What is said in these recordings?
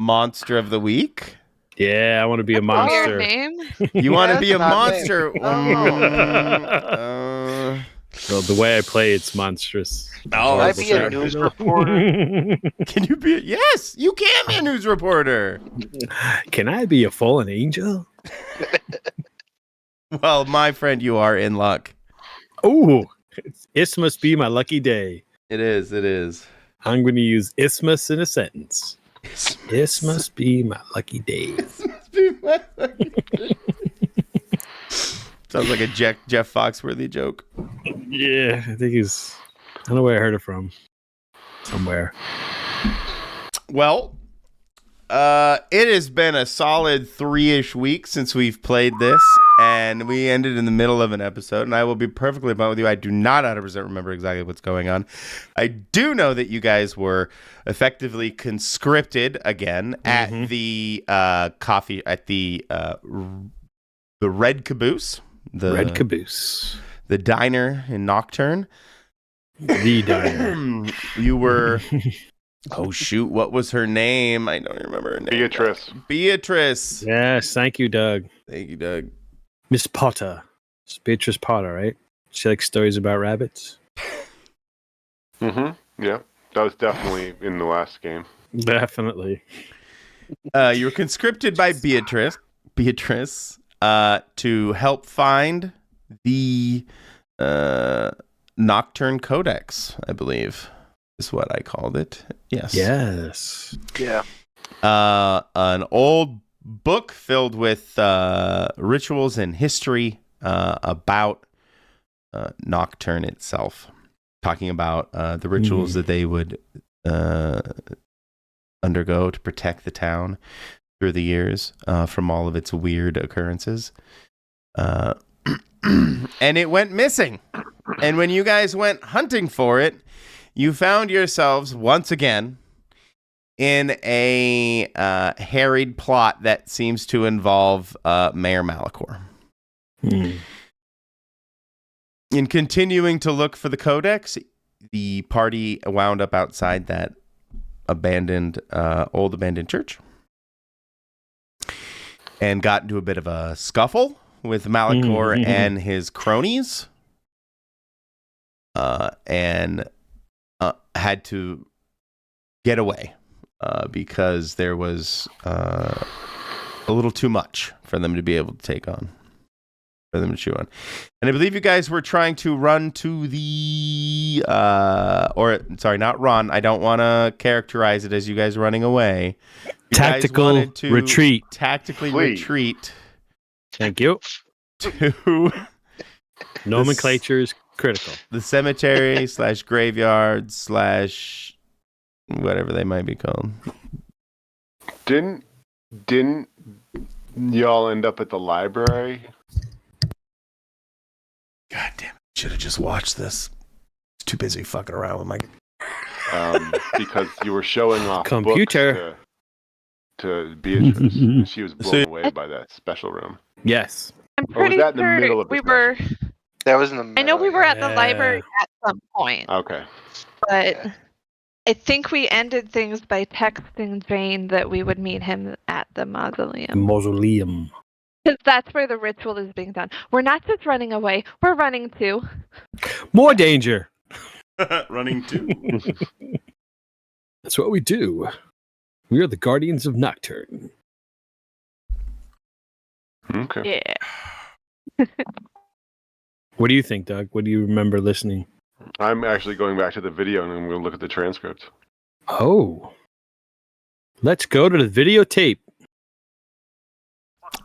monster of the week? Yeah, I want to be a That's a weird monster. name. You want to Yeah, be a that's not me. monster? Well, the way I play, it's monstrous. Oh, Can I that's be a true. news reporter? Can you be? Yes, you can be a news reporter. Can I be a fallen angel? Well, my friend, you are in luck. Oh, this must be my lucky day. It is. It is. I'm going to use isthmus in a sentence. This must be my lucky day. Sounds like a Jeff Foxworthy joke. Yeah, I think he's. I don't know where I heard it from. Somewhere. Well, it has been a solid 3-ish weeks since we've played this, and we ended in the middle of an episode, and I will be perfectly blunt with you. I do not 100% remember exactly what's going on. I do know that you guys were effectively conscripted again at the coffee, at the Red Caboose. The Red Caboose. The diner in Nocturne. The diner. You were... Oh, shoot. What was her name? I don't remember her name. Beatrice. Yes, thank you, Doug. Thank you, Doug. Miss Potter. It's Beatrice Potter, right? She likes stories about rabbits. Yeah, that was definitely in the last game. Definitely. You were conscripted by Beatrice to help find the Nocturne Codex, I believe is what I called it. Yes. Yes. Yeah. An old book filled with rituals and history about Nocturne itself, talking about the rituals that they would undergo to protect the town through the years from all of its weird occurrences. And it went missing. And when you guys went hunting for it, you found yourselves once again in a harried plot that seems to involve Mayor Malachor. In continuing to look for the Codex, the party wound up outside that old abandoned church and got into a bit of a scuffle with Malachor and his cronies, and had to get away because there was a little too much for them to be able to take on, for them to chew on. And I believe you guys were trying to run to the, not run. I don't want to characterize it as you guys running away. Tactical retreat. Tactically retreat. Thank you. To nomenclature is critical. The cemetery / graveyard / whatever they might be called. Didn't y'all end up at the library? God damn it. Should have just watched this. It's too busy fucking around with my... Because you were showing off computer books to Beatrice. And she was blown away by that special room. Yes. I'm Or was pretty that in the sure middle of we this were. That was in the middle. I know we were at the Yeah. library at some point, Okay. but I think we ended things by texting Jane that we would meet him at the mausoleum. Mausoleum. Because that's where the ritual is being done. We're not just running away, we're running too. More danger. Running too. That's what we do. We are the guardians of Nocturne. Okay. Yeah. What do you think, Doug? What do you remember listening? I'm actually going back to the video and I'm going to look at the transcript. Oh. Let's go to the videotape.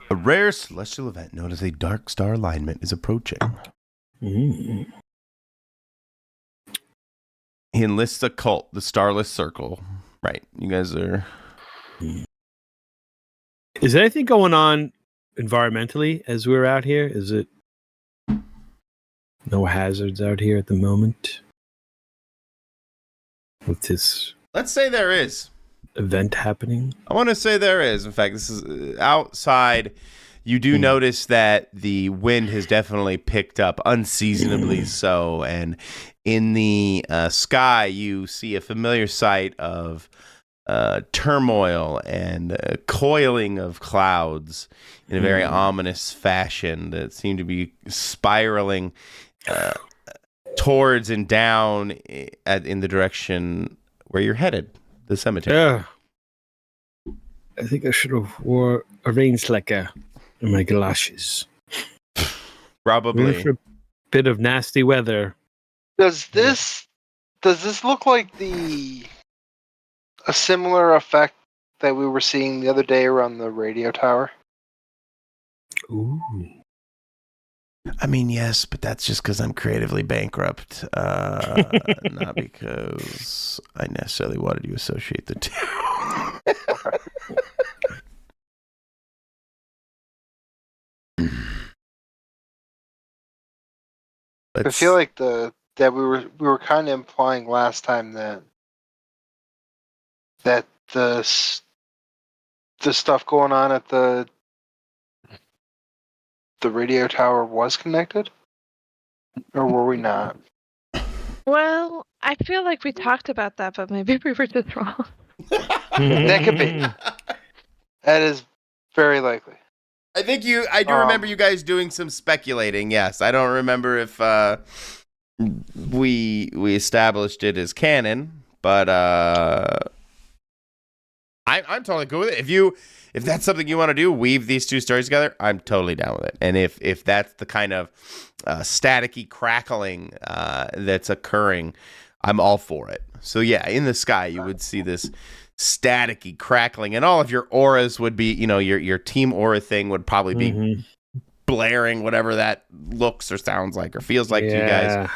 A rare celestial event known as a dark star alignment is approaching. He enlists a cult, the Starless Circle. Right. You guys are... Is anything going on environmentally as we're out here? Is it no hazards out here at the moment? With this Let's say there is. event happening? I want to say there is. In fact, this is outside. You do notice that the wind has definitely picked up, unseasonably so. And in the sky, you see a familiar sight of turmoil and coiling of clouds in a very ominous fashion that seem to be spiraling towards and down in the direction where you're headed, the cemetery. Yeah. I think I should have arranged like my galoshes. Probably. For a bit of nasty weather. Does this look like a similar effect that we were seeing the other day around the radio tower? Ooh. I mean, yes, but that's just because I'm creatively bankrupt, not because I necessarily wanted to associate the two. I feel like that we were kind of implying last time that the stuff going on at the radio tower was connected, or were we not? Well, I feel like we talked about that, but maybe we were just wrong. That could be. That is very likely. I do remember you guys doing some speculating. Yes, I don't remember if we established it as canon, but I'm totally cool with it. If that's something you want to do, weave these two stories together, I'm totally down with it. And if that's the kind of staticky crackling that's occurring, I'm all for it. So yeah, in the sky you would see this staticky crackling, and all of your auras would be, your team aura thing would probably be blaring whatever that looks or sounds like or feels like to you guys.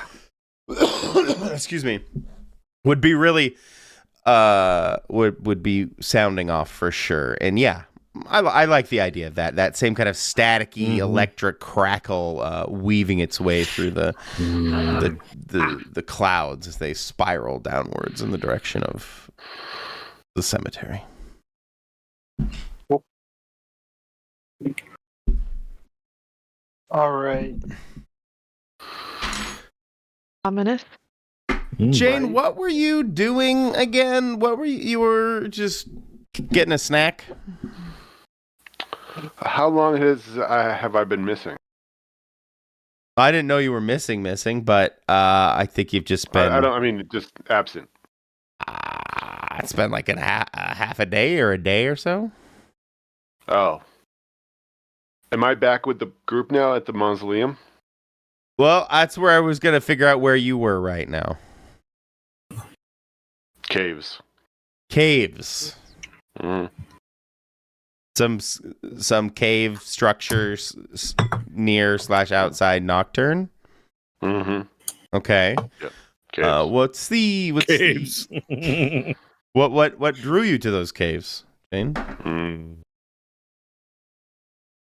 Excuse me. Would be really would be sounding off for sure. And yeah, I like the idea of that same kind of staticky electric crackle weaving its way through the clouds as they spiral downwards in the direction of the cemetery. All right. Ominous. Jane, Right. what were you doing again? What were you were just getting a snack? How long have I been missing? I didn't know you were missing, but I think you've just been. I mean, just absent. It's been like a half a day or a day or so. Oh. Am I back with the group now at the mausoleum? Well, that's where I was going to figure out where you were right now. Caves. Mm. Some cave structures near / outside Nocturne. Mm-hmm. Okay. Yep. Caves. What's Caves. what drew you to those caves, Jane?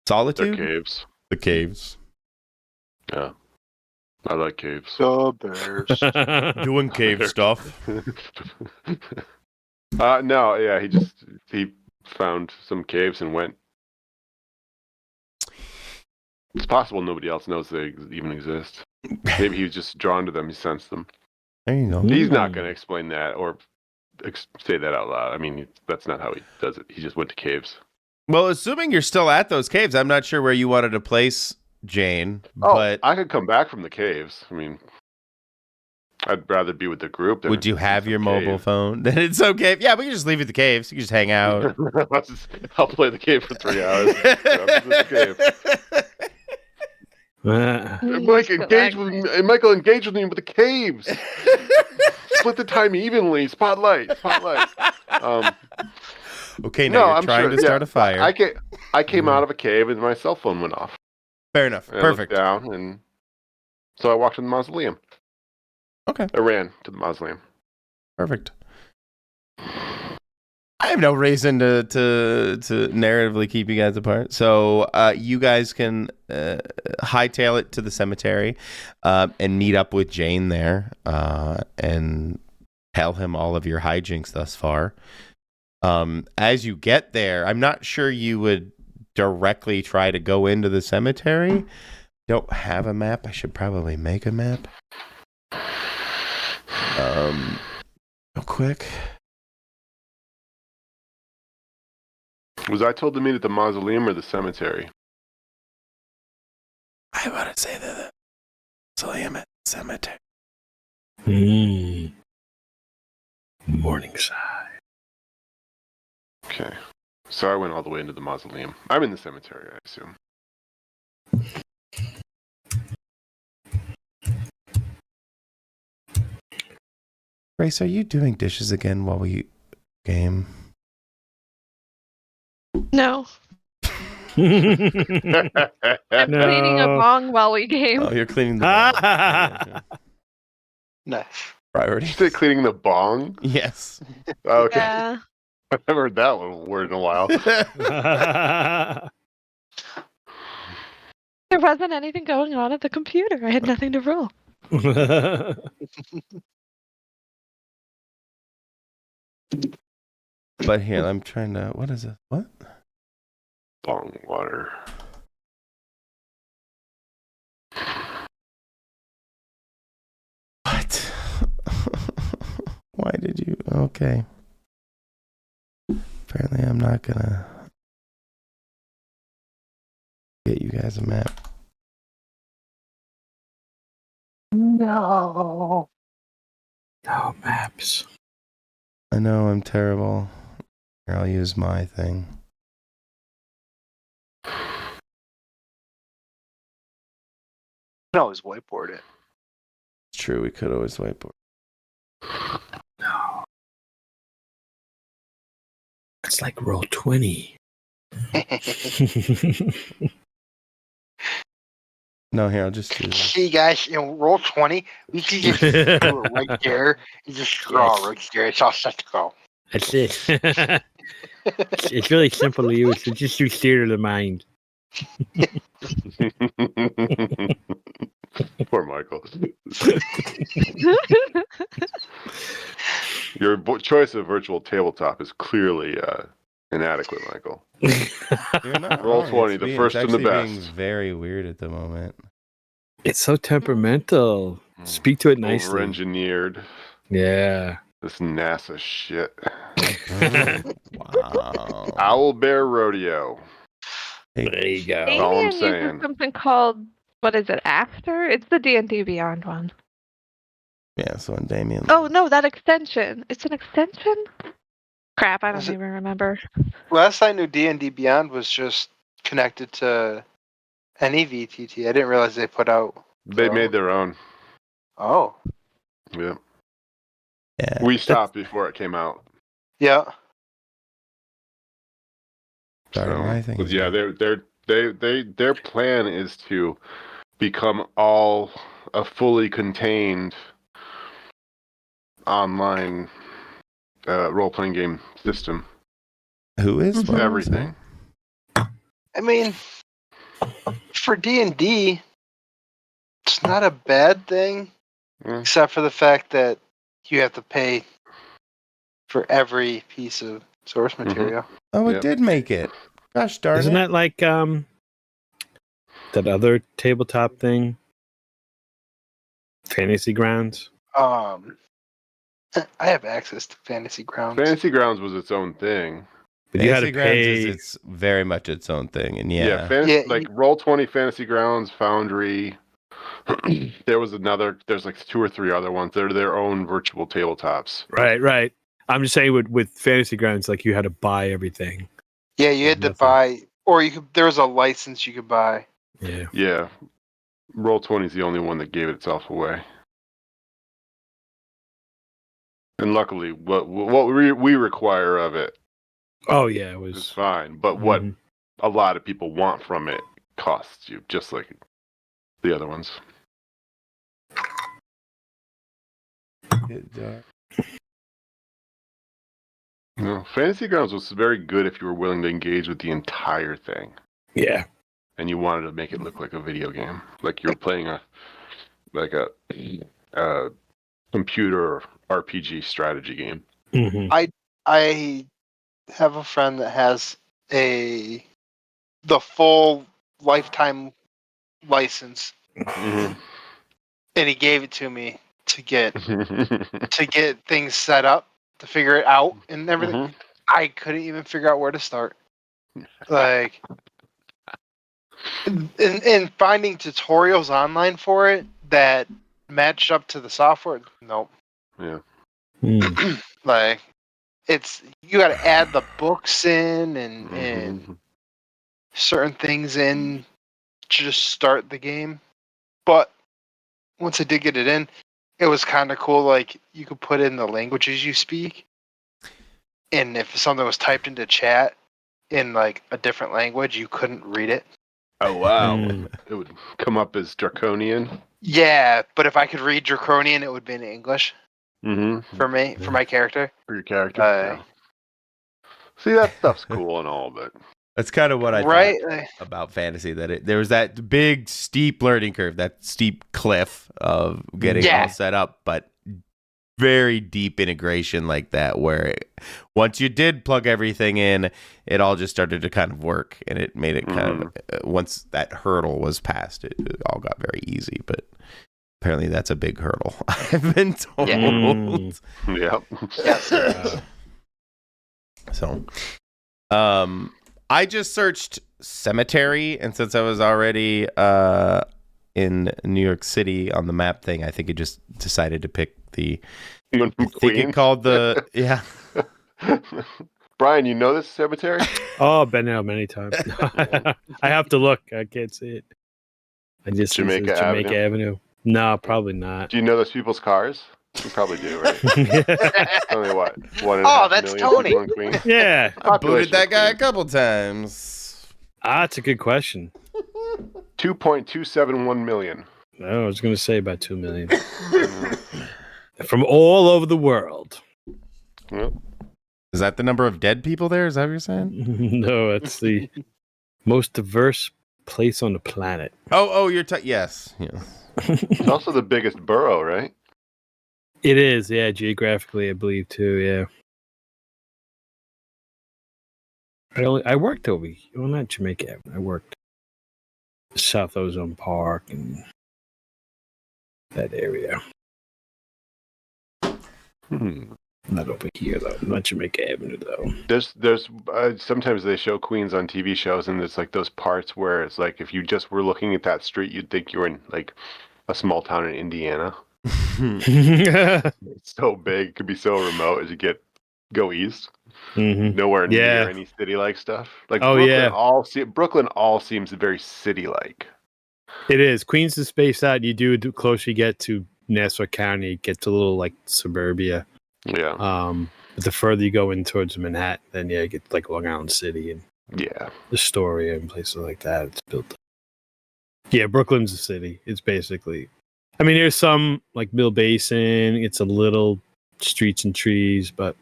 Solitude? They're caves. The caves. Yeah. I like caves. The bears. Doing cave stuff. No, yeah, he found some caves and went. It's possible nobody else knows they even exist. Maybe he was just drawn to them. He sensed them. There you go. He's not going to explain that or say that out loud. I mean, that's not how he does it. He just went to caves. Well, assuming you're still at those caves, I'm not sure where you wanted to place Jane, but I could come back from the caves. I mean, I'd rather be with the group. Would you have your mobile phone? Then it's okay. Yeah, we can just leave at the caves. You can just hang out. I'll play the cave for 3 hours. Michael, engage with me with the caves. Split the time evenly. Spotlight. Okay, now you're trying to start a fire. I came out of a cave and my cell phone went off. Fair enough. And Perfect. I looked down, and so I walked to the mausoleum. Okay. I ran to the mausoleum. Perfect. I have no reason to narratively keep you guys apart. So you guys can hightail it to the cemetery and meet up with Jane there and tell him all of your hijinks thus far. As you get there, I'm not sure you would directly try to go into the cemetery. Don't have a map. I should probably make a map. Real quick. Was I told to meet at the mausoleum or the cemetery? I want to say the mausoleum at the cemetery. Morningside. Okay. So I went all the way into the mausoleum. I'm in the cemetery, I assume. Grace, are you doing dishes again while we game? No. No. I'm cleaning a bong while we game. Oh, you're cleaning the bong. Nice. Priority. Did you say cleaning the bong? Yes. Oh, okay. Yeah. I've never heard that little word in a while. There wasn't anything going on at the computer. I had nothing to roll. But here, I'm trying to. What is it? What? Bong water. What? Why did you? Okay. Apparently, I'm not gonna get you guys a map. No. Oh, maps. I know I'm terrible. Here, I'll use my thing. You can always whiteboard it. It's true. We could always whiteboard. No. It's like roll 20. No, here, I'll just do this. See, guys, roll 20. We can just do it right there. You just draw right there. It's all set to go. That's it. It's really simple to use. So just use theater of the mind. Poor Michael. Your choice of virtual tabletop is clearly inadequate, Michael. You're not Roll wrong. 20, It's the being- first it's and the actually being best. very weird at the moment. It's so temperamental. Speak to it nicely. Over-engineered. Yeah. This NASA shit. Wow. Owl Bear Rodeo. There you go. That's all I'm Damien saying. uses something called, what is it, After? It's the D&D Beyond one. Yeah, so when Damien. Oh, no, that extension. It's an extension? Crap, I Is don't it- even remember. Last I knew, D&D Beyond was just connected to NEVTT. I didn't realize they put out. They made their own. Oh, Yeah. Yeah. We stopped before it came out. yeah. Sorry, So, my thing but is yeah, not- their plan is to become all a fully contained online role-playing game system. Who is? Mhm. What? Everything. I mean, for D&D, it's not a bad thing, Mm. except for the fact that you have to pay for every piece of source material. Oh, it Yep. did make it. Gosh darn Isn't it. that like that other tabletop thing? Fantasy Grounds? I have access to Fantasy Grounds. Fantasy Grounds was its own thing. But you had to Fantasy Grounds pay. is it's very much its own thing, and Yeah, Yeah, like Roll20, Fantasy Grounds, Foundry. There's like 2 or 3 other ones. They're their own virtual tabletops. Right. I'm just saying with Fantasy Grounds, like you had to buy everything. Yeah, you had to Nothing. buy, or you could. There was a license you could buy. Yeah. Yeah. Roll20 is the only one that gave itself away. And luckily, what we require of it Oh yeah, it is was. fine. But what Mhm. a lot of people want from it costs you, just like the other ones. No, Fantasy Grounds was very good if you were willing to engage with the entire thing. Yeah. And you wanted to make it look like a video game, like you were playing a computer RPG strategy game. Mhm. I have a friend that has the full lifetime license, Mhm. and he gave it to me to get things set up, to figure it out and everything. Mhm. I couldn't even figure out where to start. Like, and finding tutorials online for it that matched up to the software. Nope. Yeah. Like, it's you got to add the books in and Mhm. certain things in to just start the game. But once I did get it in, it was kind of cool. Like, you could put in the languages you speak, and if something was typed into chat in like a different language, you couldn't read it. Oh wow! Mm. It would come up as draconian. Yeah, but if I could read Draconian, it would be in English Mm-hmm. for me, for my character. For your character. Uh, Yeah. See, that stuff's cool and all, but That's kind of what I right? thought about fantasy. That there was that big steep learning curve, that steep cliff of getting Yeah. all set up, but very deep integration like that, where once you did plug everything in, it all just started to kind of work, and it made it kind of once that hurdle was passed, it all got very easy. But apparently, that's a big hurdle. I've been told. Yep. Yes. So, I just searched cemetery, and since I was already in New York City on the map thing, I think it just decided to pick the. Even from I think it Queens. called the Brian, you know this cemetery? Oh, been there many times. I have to look. I can't see it. I just see it Jamaica says Jamaica Avenue. No, probably not. Do you know those people's cars? You probably do, right? It's only what? 1.5 that's million Tony. people in Queens? Yeah. I booted Population that of guy a Queens. couple times. That's a good question. 2.271 million. No, I was going to say about 2 million. From all over the world. Yep. Is that the number of dead people there? Is that what you're saying? No, it's the most diverse place on the planet. You're yes. It's also the biggest borough, right? It is, yeah, geographically, I believe, too, yeah. I worked over here. Well, not Jamaica Avenue. I worked South Ozone Park and that area. Not over here, though. Not Jamaica Avenue, though. There's sometimes they show Queens on TV shows, and it's like those parts where it's like if you just were looking at that street, you'd think you were in like a small town in Indiana. It's so big, could be so remote as you go east. Mhm. Nowhere Yeah. near any city-like stuff. Like Oh, Brooklyn all seems very city-like. It is. Queens is spaced out. You do the closer you get to Nassau County, it gets a little like suburbia. Yeah. But the further you go in towards Manhattan, then you get like Long Island City and Yeah. Astoria and places like that. It's built. Yeah, Brooklyn's a city. It's basically. I mean, there's some like Mill Basin. It's a little streets and trees, but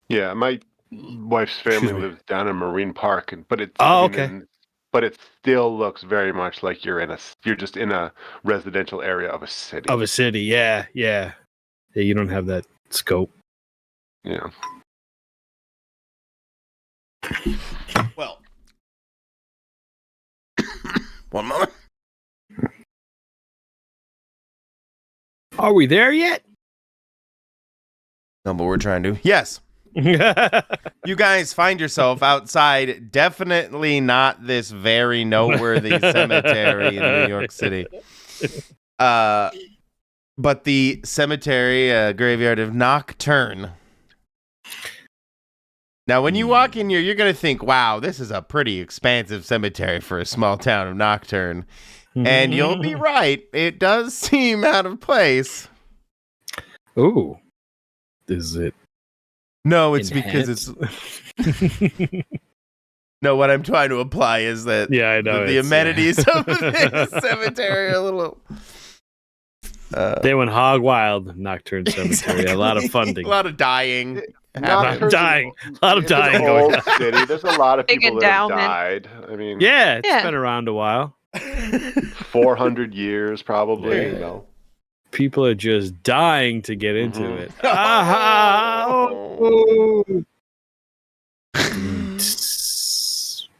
Yeah, my wife's family lives down in Marine Park, but it's okay. But it still looks very much like you're just in a residential area of a city. Of a city, yeah. You don't have that scope. Yeah. Well, one moment. Are we there yet? No, but we're trying to. Yes. You guys find yourself outside, definitely not this very noteworthy cemetery in New York City. But the cemetery, graveyard of Nocturne. Now, when you walk in here, you're going to think, wow, this is a pretty expansive cemetery for a small town of Nocturne. And you'll be right. It does seem out of place. Ooh. Is it? No, it's because it's... No, what I'm trying to imply is that Yeah, I know. the amenities of this cemetery are a little... They went hog wild, Nocturne Cemetery. Exactly. A lot of funding. A lot of dying. Nocturne's dying. A lot of it's an dying going old on. city. There's a lot of Big people that have endowment. died. I mean, Yeah, it's Yeah. been around a while. 400 years probably. There you You go. know. People are just dying to get into Mhm. it. Ah, oh.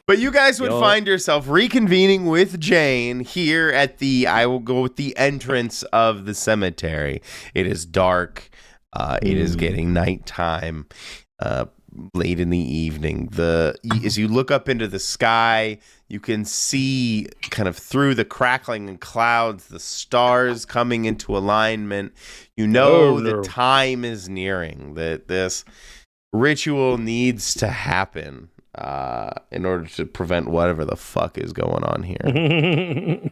But you guys would Yo. find yourself reconvening with Jane here at I will go with the entrance of the cemetery. It is dark. It is getting nighttime. late in the evening. As you look up into the sky, you can see kind of through the crackling clouds the stars coming into alignment. You know the time is nearing, that this ritual needs to happen in order to prevent whatever the fuck is going on here.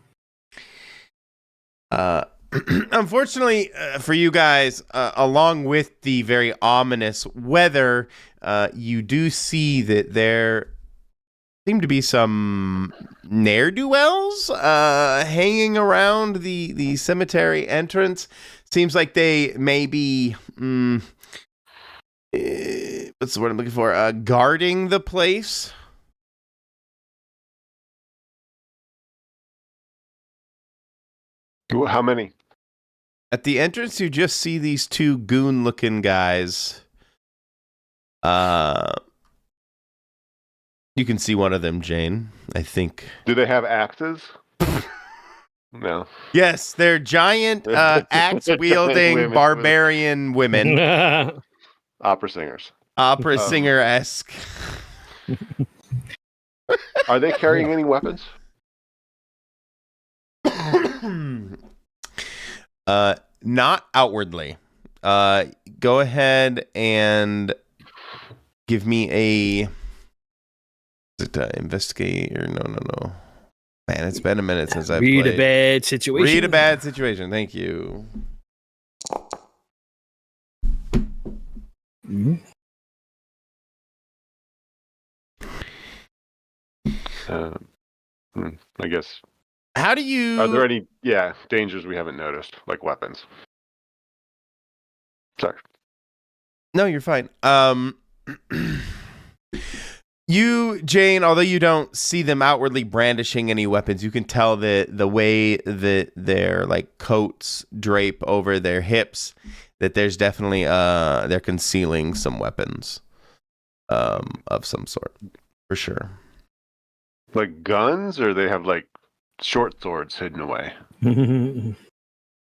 Unfortunately for you guys, along with the very ominous weather, you do see that there seem to be some ne'er-do-wells hanging around the cemetery entrance. Seems like they may be what's the word I'm looking for? Guarding the place. How many? At the entrance, you just see these two goon-looking guys. You can see one of them, Jane, I think. Do they have axes? No. Yes, they're giant axe-wielding barbarian women. Opera singers. Opera singer-esque. Are they carrying any weapons? Not outwardly. Go ahead and give me a... Is it investigate or no? Man, it's been a minute since I've played. Read a bad situation. Read a bad situation. Thank you. Mm-hmm. I guess. How do you... Are there any, dangers we haven't noticed, like weapons? Sorry. No, you're fine. You, Jane, although you don't see them outwardly brandishing any weapons, you can tell that the way that their like coats drape over their hips, that there's definitely they're concealing some weapons of some sort, for sure. Like guns, or they have like short swords hidden away?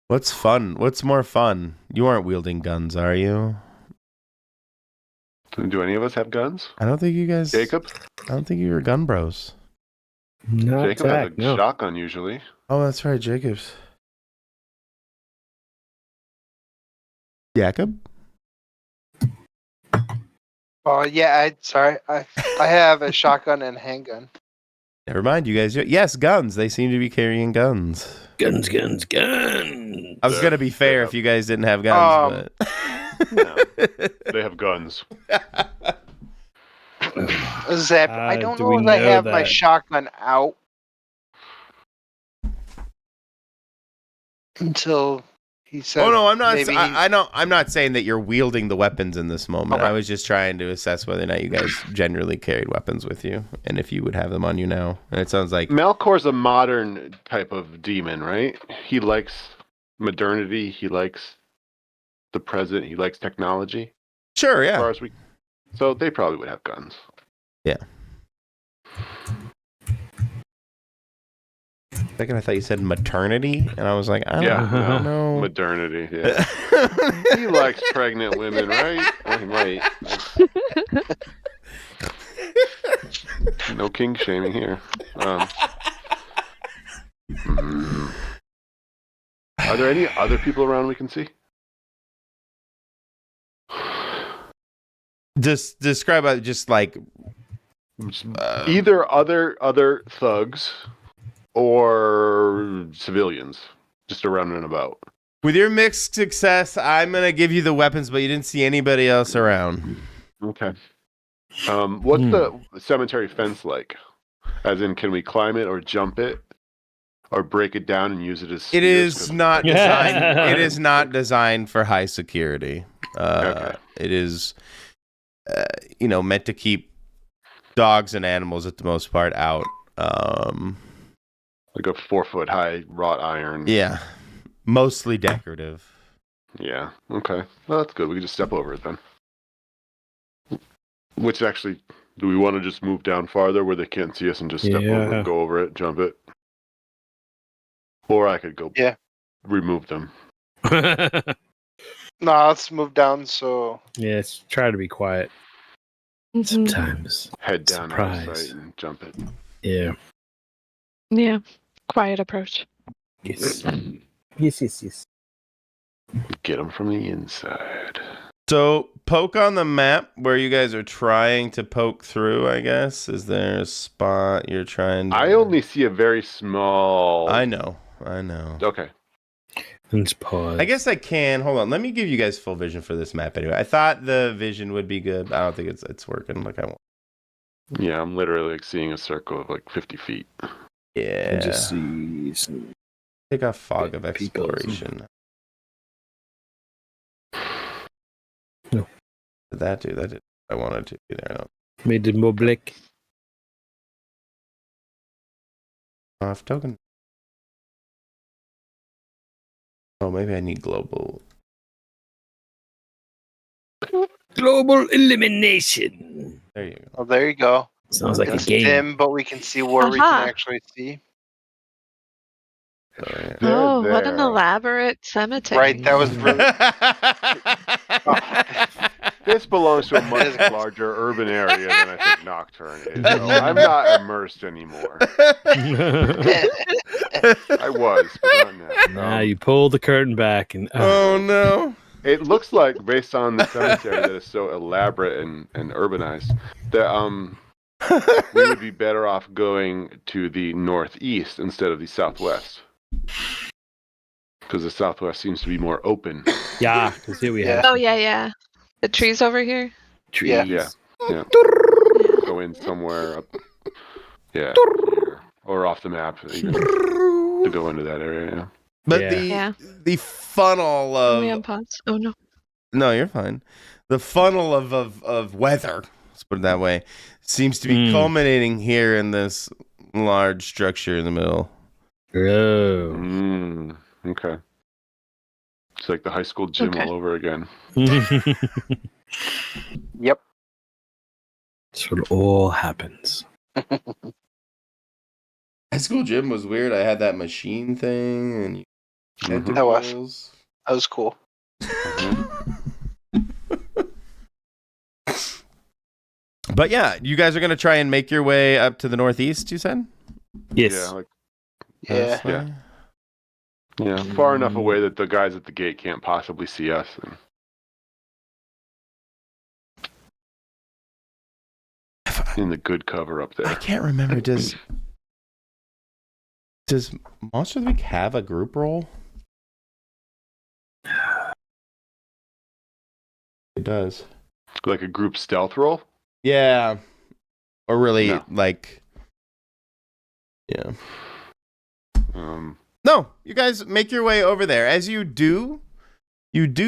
What's fun? What's more fun? You aren't wielding guns, are you? Do any of us have guns? I don't think you guys... Jacob? I don't think you were gun bros. Not Jacob has a shotgun usually. Oh, that's right, Jacob's. Jacob? Oh yeah, I have a shotgun and handgun. Never mind, you guys. Yes, guns. They seem to be carrying guns. Guns. I was going to be fair if you guys didn't have guns, but... No, they have guns. Zep, I don't do know we if I know have my that? shotgun out until he said. Oh no, I'm not. maybe I know. I'm not saying that you're wielding the weapons in this moment. Okay. I was just trying to assess whether or not you guys generally carried weapons with you, and if you would have them on you now. And it sounds like Malachor's a modern type of demon, right? He likes modernity. He likes the present. He likes technology. sure, As far yeah. as so they probably would have guns. Yeah. Second, I thought you said maternity, and I was like, I don't know. Modernity. Yeah. He likes pregnant women, right? Right. No king shaming here. Are there any other people around we can see? Just describe it, just like Either other thugs or civilians just around and about. with your mixed success. I'm gonna give you the weapons, but you didn't see anybody else around. Okay. What's the cemetery fence like? As in, can we climb it or jump it or break it down and use it as? It is not designed. Yeah. It is not designed for high security. Okay. It is, meant to keep dogs and animals at the most part out. Like a 4-foot high wrought iron. Yeah, mostly decorative. Yeah. Okay. Well, that's good. We can just step over it then. Which actually, do we want to just move down farther where they can't see us and just step over it, go over it, jump it? Or I could go remove them. No, let's move down. So Yes, try to be quiet. Mhm. Sometimes. Head down out of Surprise. sight and jump it. Yeah. Yeah. Quiet approach. Yes. Yes. Get them from the inside. So poke on the map where you guys are trying to poke through, I guess. Is there a spot you're trying to... I only see a very small. I know. Okay. Let's pause. I guess I can. Hold on. Let me give you guys full vision for this map anyway. I thought the vision would be good. I don't think it's working like I want. Yeah, I'm literally like seeing a circle of like 50 feet. Yeah. I just see some. Take a fog of people. exploration. No. Did that do? That did. I wanted to be there. Made the more black. Off token. Oh, maybe I need global. Global elimination. There you go. Well, there you go. Sounds like a It's game. dim, but we can see where we can Aha. actually see. Oh, yeah. Oh, what an there. elaborate cemetery. Right, that was really. This belongs to a much larger urban area than I think Nocturne is. So I'm not immersed anymore. I was, but not now. Now you pull the curtain back and Oh no. It looks like, based on the cemetery that is so elaborate and urbanized, that we would be better off going to the northeast instead of the southwest. Because the southwest seems to be more open. yeah, because here we have Oh, yeah. The trees over here. trees. Yeah. Go in somewhere up. Yeah. Here. Or off the map even, to go into that area. Yeah. But Yeah. the funnel Are we on of pause? Oh, no. no, you're fine. The funnel of weather, let's put it that way, seems to be culminating here in this large structure in the middle. Oh. Okay. It's like the high school gym Okay. all over again. Yep. So it all happens. High school gym was weird. I had that machine thing and Mhm. That was. tentacles. That was cool. But yeah, you guys are gonna try and make your way up to the northeast. You said? Yes. Yeah, like, Yeah. This way? yeah, far enough away that the guys at the gate can't possibly see us. In the good cover up I there. can't remember. Does Monster of the Week have a group role? It does. Like a group stealth roll? Yeah. Or really, No. like, yeah. No, you guys make your way over there. As you do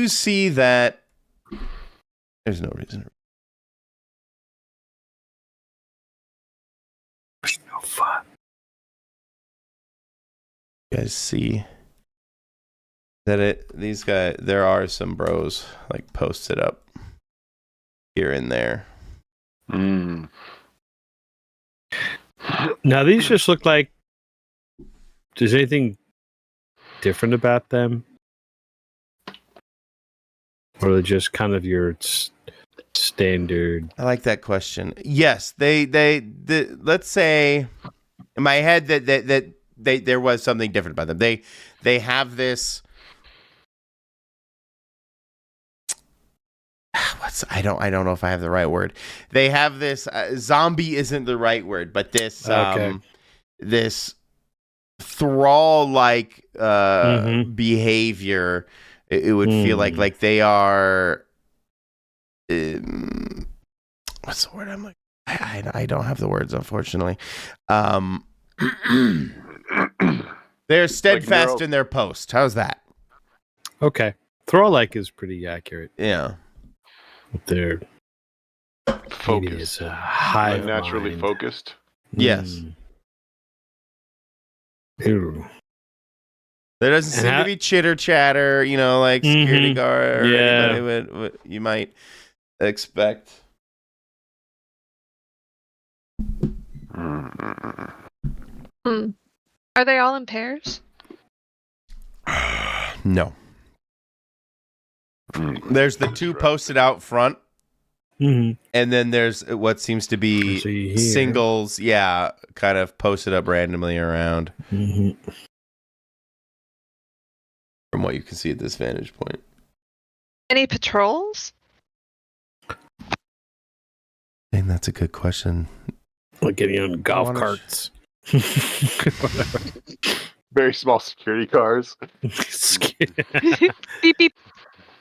see that there's no reason. There's no fun. You guys see that there are some bros like posted up here and there. Now these just look like. Does anything different about them, or are they just kind of your standard? I like that question. Yes, they let's say in my head that there was something different about them. They have this. I don't know if I have the right word. They have this zombie isn't the right word, but this this thrall like behavior. It would feel like they are. What's the word? I'm like I don't have the words, unfortunately. They're steadfast in their post. How's that? Okay, thrall-like is pretty accurate. Yeah. They're Focused. Hive Naturally mind. focused. Yes. Ew. There doesn't seem to be chitter chatter, like security guard or Yeah. anybody would you might expect. Are they all in pairs? No. There's the two posted out front, Mhm. And then there's what seems to be See here. singles, kind of posted up randomly around Mhm. from what you can see at this vantage point. Any patrols? I think that's a good question. Like getting on golf wanna carts. Very small security cars. Beep beep.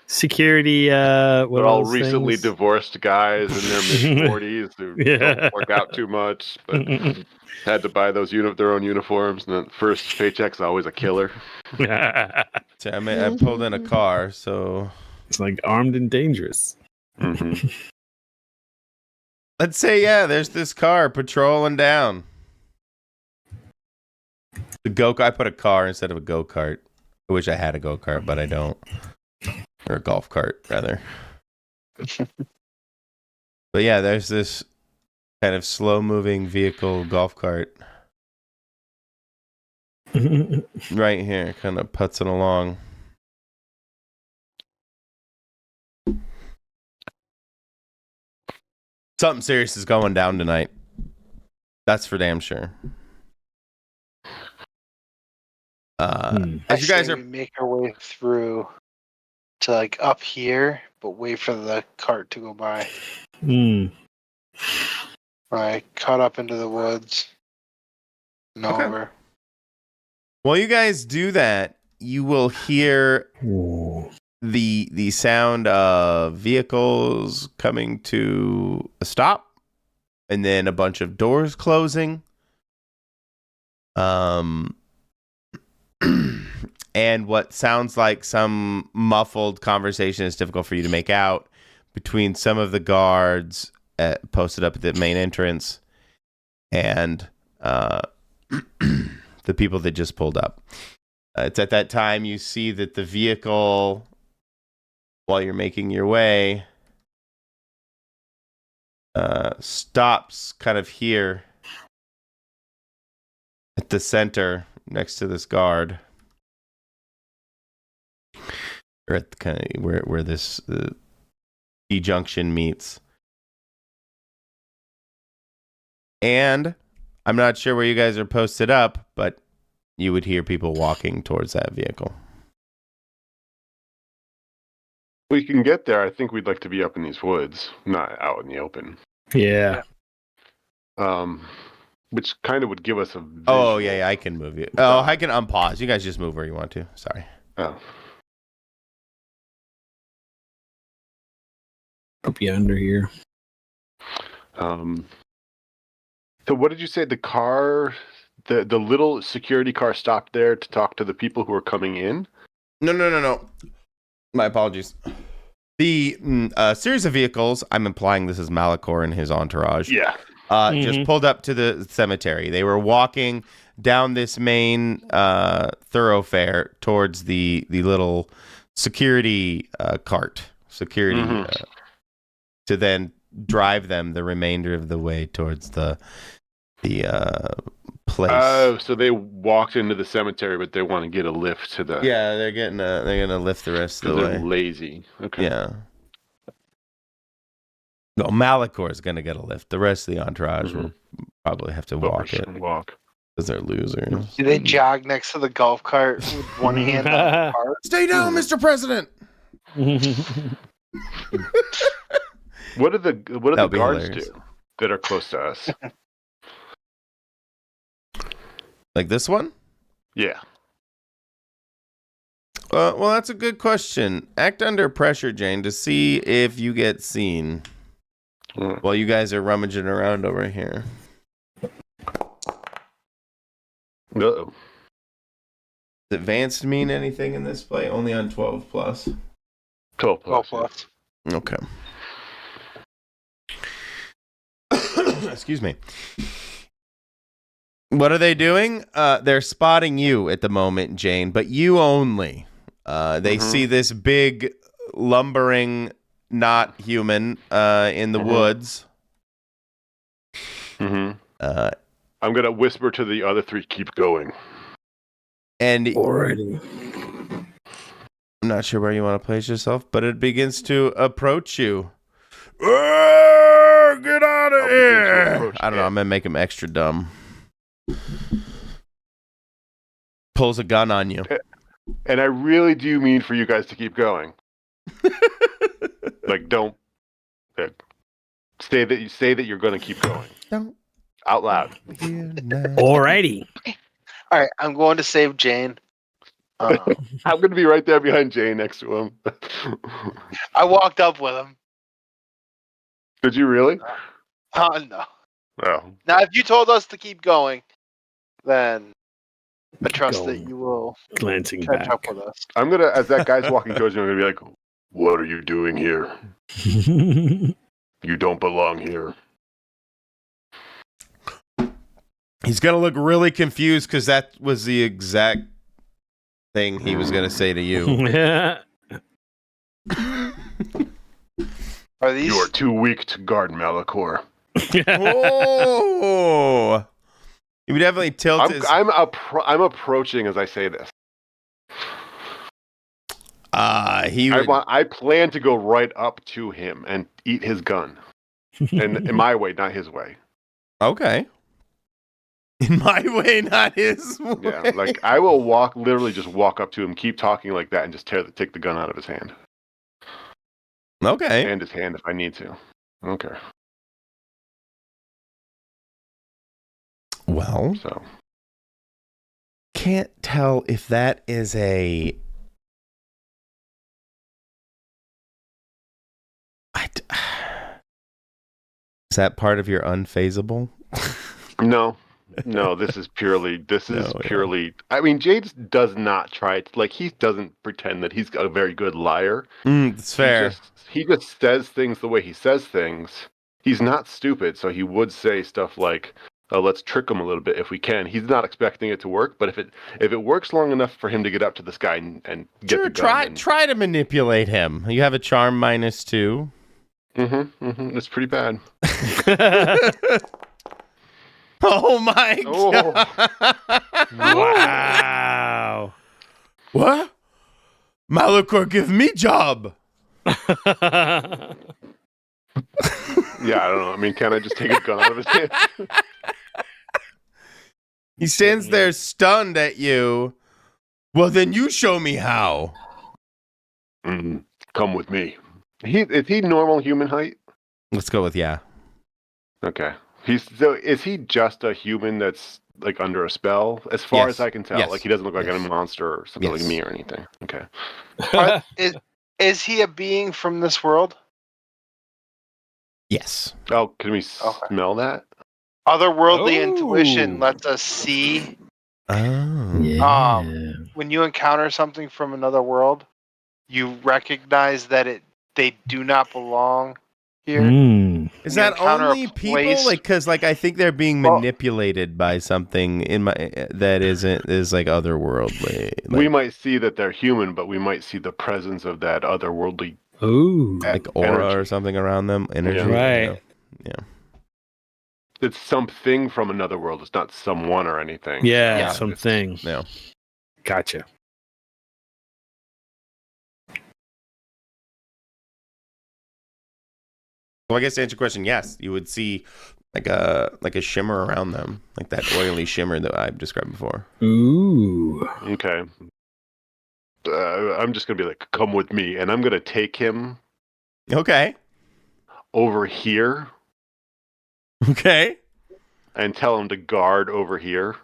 Security. What They're all are those recently things? divorced guys in their mid-40s who Yeah. don't work out too much, but had to buy their own uniforms. And the first paycheck's always a killer. So I pulled in a car, so It's like armed and dangerous. Mm-hmm. let's say there's this car patrolling down. I put a car instead of a go-kart. I wish I had a go-kart, but I don't. Or a golf cart, rather. But yeah, there's this kind of slow-moving vehicle golf cart right here, kind of putzing along. Something serious is going down tonight. That's for damn sure. As you guys we make our way through to like up here, but wait for the cart to go by. Right, cut up into the woods and Okay. over. While you guys do that, you will hear Ooh. the sound of vehicles coming to a stop, and then a bunch of doors closing. And what sounds like some muffled conversation is difficult for you to make out between some of the guards posted up at the main entrance and the people that just pulled up. It's at that time you see that the vehicle, while you're making your way, stops kind of here at the center next to this guard. Or at the kind of where this D-junction meets. And I'm not sure where you guys are posted up, but you would hear people walking towards that vehicle. We can get there. I think we'd like to be up in these woods, not out in the open. Yeah. Which kind of would give us a visual. Oh, yeah, I can move you. Oh, I can unpause. You guys just move where you want to. Sorry. Oh. Up under here. So what did you say? The car, the little security car stopped there to talk to the people who were coming in? No. My apologies. The series of vehicles, I'm implying this is Malachor and his entourage. Yeah. Just pulled up to the cemetery. They were walking down this main thoroughfare towards the little security cart. To then drive them the remainder of the way towards the place. Oh, so they walked into the cemetery, but they want to get a lift to the. Yeah, they're gonna lift the rest of the way. They're lazy. Okay. Yeah. No, Malachor is gonna get a lift. The rest of the entourage will probably have to walk it Walk. because they're losers. Do they jog next to the golf cart with one hand on the cart? Stay down, Mr. President. What do the guards hilarious. do that are close to us? Like this one? Yeah. Well, that's a good question. Act under pressure, Jane, to see if you get seen while you guys are rummaging around over here. Uh-oh. Does advanced mean anything in this play? Only on 12 plus. 12 12 plus. plus. Okay. Excuse me. What are they doing? They're spotting you at the moment, Jane, but you only. They see this big, lumbering, not human in the woods. Mm-hmm. I'm going to whisper to the other three, keep going. And Alrighty. I'm not sure where you want to place yourself, but it begins to approach you. Get out I'll of begin to here! approach I don't know. I'm gonna make him extra dumb. Pulls a gun on you. And I really do mean for you guys to keep going. Like, don't say that you're going to keep going Don't out loud. Alrighty. All right, I'm going to save Jane. I'm going to be right there behind Jay next to him. I walked up with him. Did you really? Oh, no. Oh. Now, if you told us to keep going, then I trust that Going. you will Glancing catch back. up with us. I'm going to, as that guy's walking towards me, I'm going to be like, what are you doing here? You don't belong here. He's gonna look really confused because that was the exact thing he was gonna say to you. Yeah. Are these? You are too weak to guard Malachor. Oh, he would definitely tilt his. I'm approaching as I say this. He would. I plan to go right up to him and eat his gun. And in my way, not his way. Okay. In my way, not his way. Yeah, like I will literally just walk up to him, keep talking like that, and just take the gun out of his hand. Okay. And his hand if I need to. Okay. Well, So can't tell if that is a. Is that part of your unfazable? no, this is purely. I mean, Jade does not try to, like, he doesn't pretend that he's a very good liar. It's fair. He just says things the way he says things. He's not stupid, so he would say stuff like, let's trick him a little bit if we can. He's not expecting it to work, but if it works long enough for him to get up to this guy and get the gun. Try to manipulate him. You have a charm -2. It's pretty bad. Oh my god! Wow. What? Malachor, give me job. Yeah, I don't know. I mean, can I just take a gun out of his hand? He stands there stunned at you. Well, then you show me how. Come with me. Is he normal human height? Let's go with yeah. Okay. Is he just a human that's like under a spell? As far Yes. as I can tell, Yes. like he doesn't look like Yes. a monster or something Yes. like me or anything. Okay. Is he a being from this world? Yes. Oh, can we smell that? Otherworldly Oh. intuition lets us see Oh. when you encounter something from another world, you recognize that they do not belong here. Is You that encounter a only people? place- Like, because like I think they're being Well- manipulated by something that is like otherworldly. Like, We might see that they're human, but we might see the presence of that otherworldly Ooh. like aura energy. or something around them. Energy. Yeah. Right. Yeah. It's something from another world. It's not someone or anything. Yeah, Yeah. something. Yeah. Gotcha. Well, I guess to answer your question, yes, you would see like a shimmer around them, like that oily shimmer that I've described before. Ooh. Okay. I'm just gonna be like, come with me, and I'm gonna take him Okay. over here Okay. and tell him to guard over here,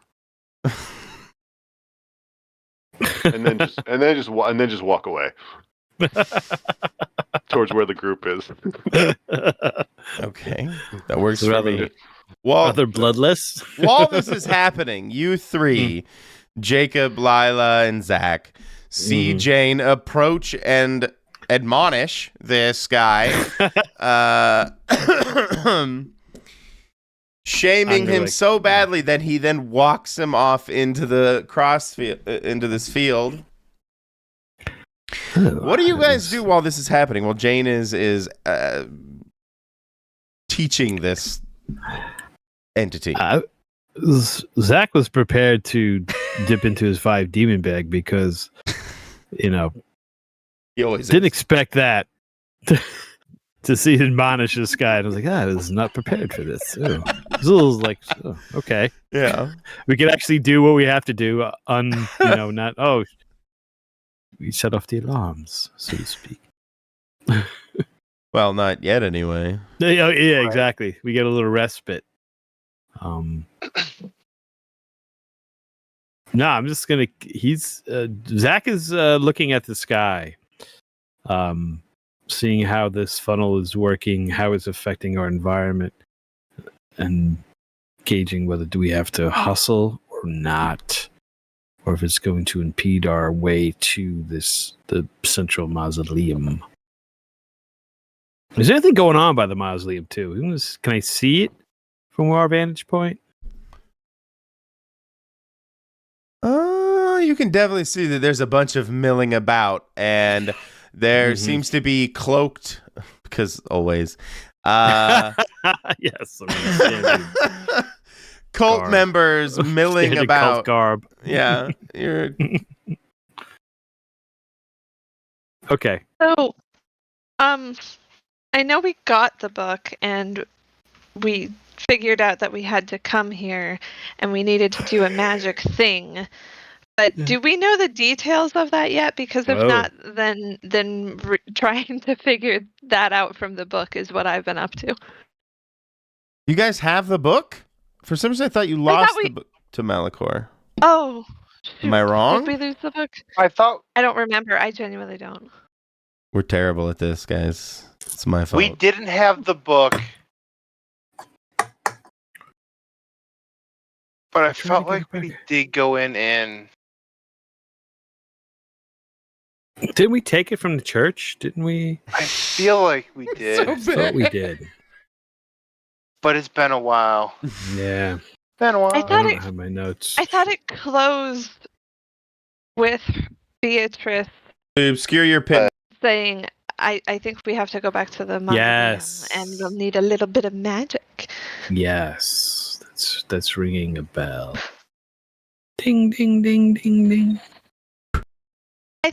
and then just walk away towards where the group is. Okay. That works So for rather- me. Well, Other bloodless. while this is happening, you three, Jacob, Lila, and Zach, see Jane approach and admonish this guy, shaming him so badly that he then walks him off into the into this field. What do you guys do while this is happening? Well, Jane is teaching this entity. Zach was prepared to dip into his 5 demon bag because, He always didn't is. expect that. to see admonish this guy. And I was like, I was not prepared for this. Oh. Zul like, oh, okay. Yeah. We can actually do what we have to do. Not, we set off the alarms, so to speak. Well, not yet anyway. Yeah, exactly. We get a little respite. No, I'm just gonna. Zach is looking at the sky, seeing how this funnel is working, how it's affecting our environment, and gauging whether do we have to hustle or not, or if it's going to impede our way to the central mausoleum. Is there anything going on by the mausoleum too? Can I see it from our vantage point? You can definitely see that there's a bunch of milling about, and there seems to be cloaked, because always, yes, cult garb. members milling Standard about. cult garb. Yeah, you're Okay. So, I know we got the book and we figured out that we had to come here and we needed to do a magic thing. But do we know the details of that yet? Because if not, then trying to figure that out from the book is what I've been up to. You guys have the book? For some reason, I thought you lost the book to Malachor. Oh, shoot. Am I wrong? Did we lose the book? I don't remember. I genuinely don't. We're terrible at this, guys. It's my fault. we didn't have the book, but I felt like we did go in and. Didn't we take it from the church? Didn't we? I feel like we did, I thought we did. but it's been a while. Yeah. Been a while. I I thought don't have my notes. I thought it closed with Beatrice To obscure your pit. saying, I think we have to go back to the mausoleum Yes. and we'll need a little bit of magic. Yes. That's ringing a bell. Ding, ding, ding, ding, ding. I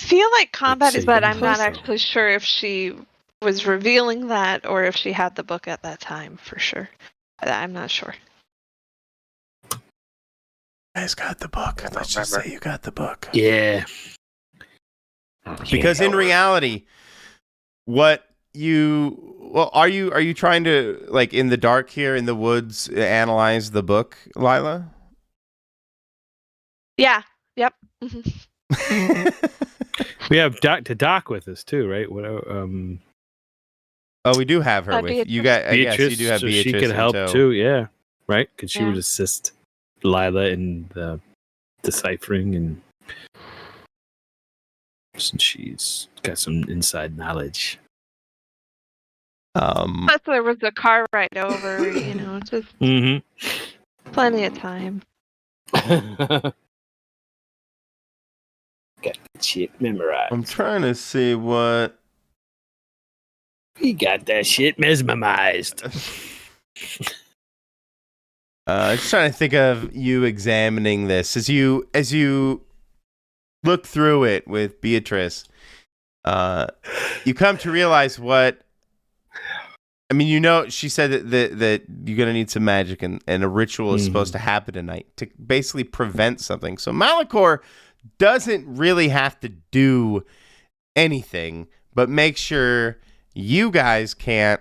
feel like combat is Saving bad. I'm not puzzle. actually sure if she was revealing that or if she had the book at that time for sure. I'm not sure. You guys got the book. Let's just say you got the book. Yeah. Because in reality, are you trying to, like, in the dark here in the woods, analyze the book, Lila? Yeah. Yep. Mhm. We have to Doc with us too, right? What? Oh, we do have her with Beatrice. you. Guys, I guess Beatrice, you do have so Beatrice. she could in help tow. too. Yeah. Right? Because she Yeah. would assist Lila in the deciphering, and since she's got some inside knowledge. Plus there was a car ride over, just plenty of time. Got that shit memorized. I'm trying to see what. We got that shit mesmerized. Just trying to think of you examining this as you look through it with Beatrice. You come to realize what. I mean, she said that you're gonna need some magic, and a ritual is supposed to happen tonight to basically prevent something. So Malachor doesn't really have to do anything, but make sure you guys can't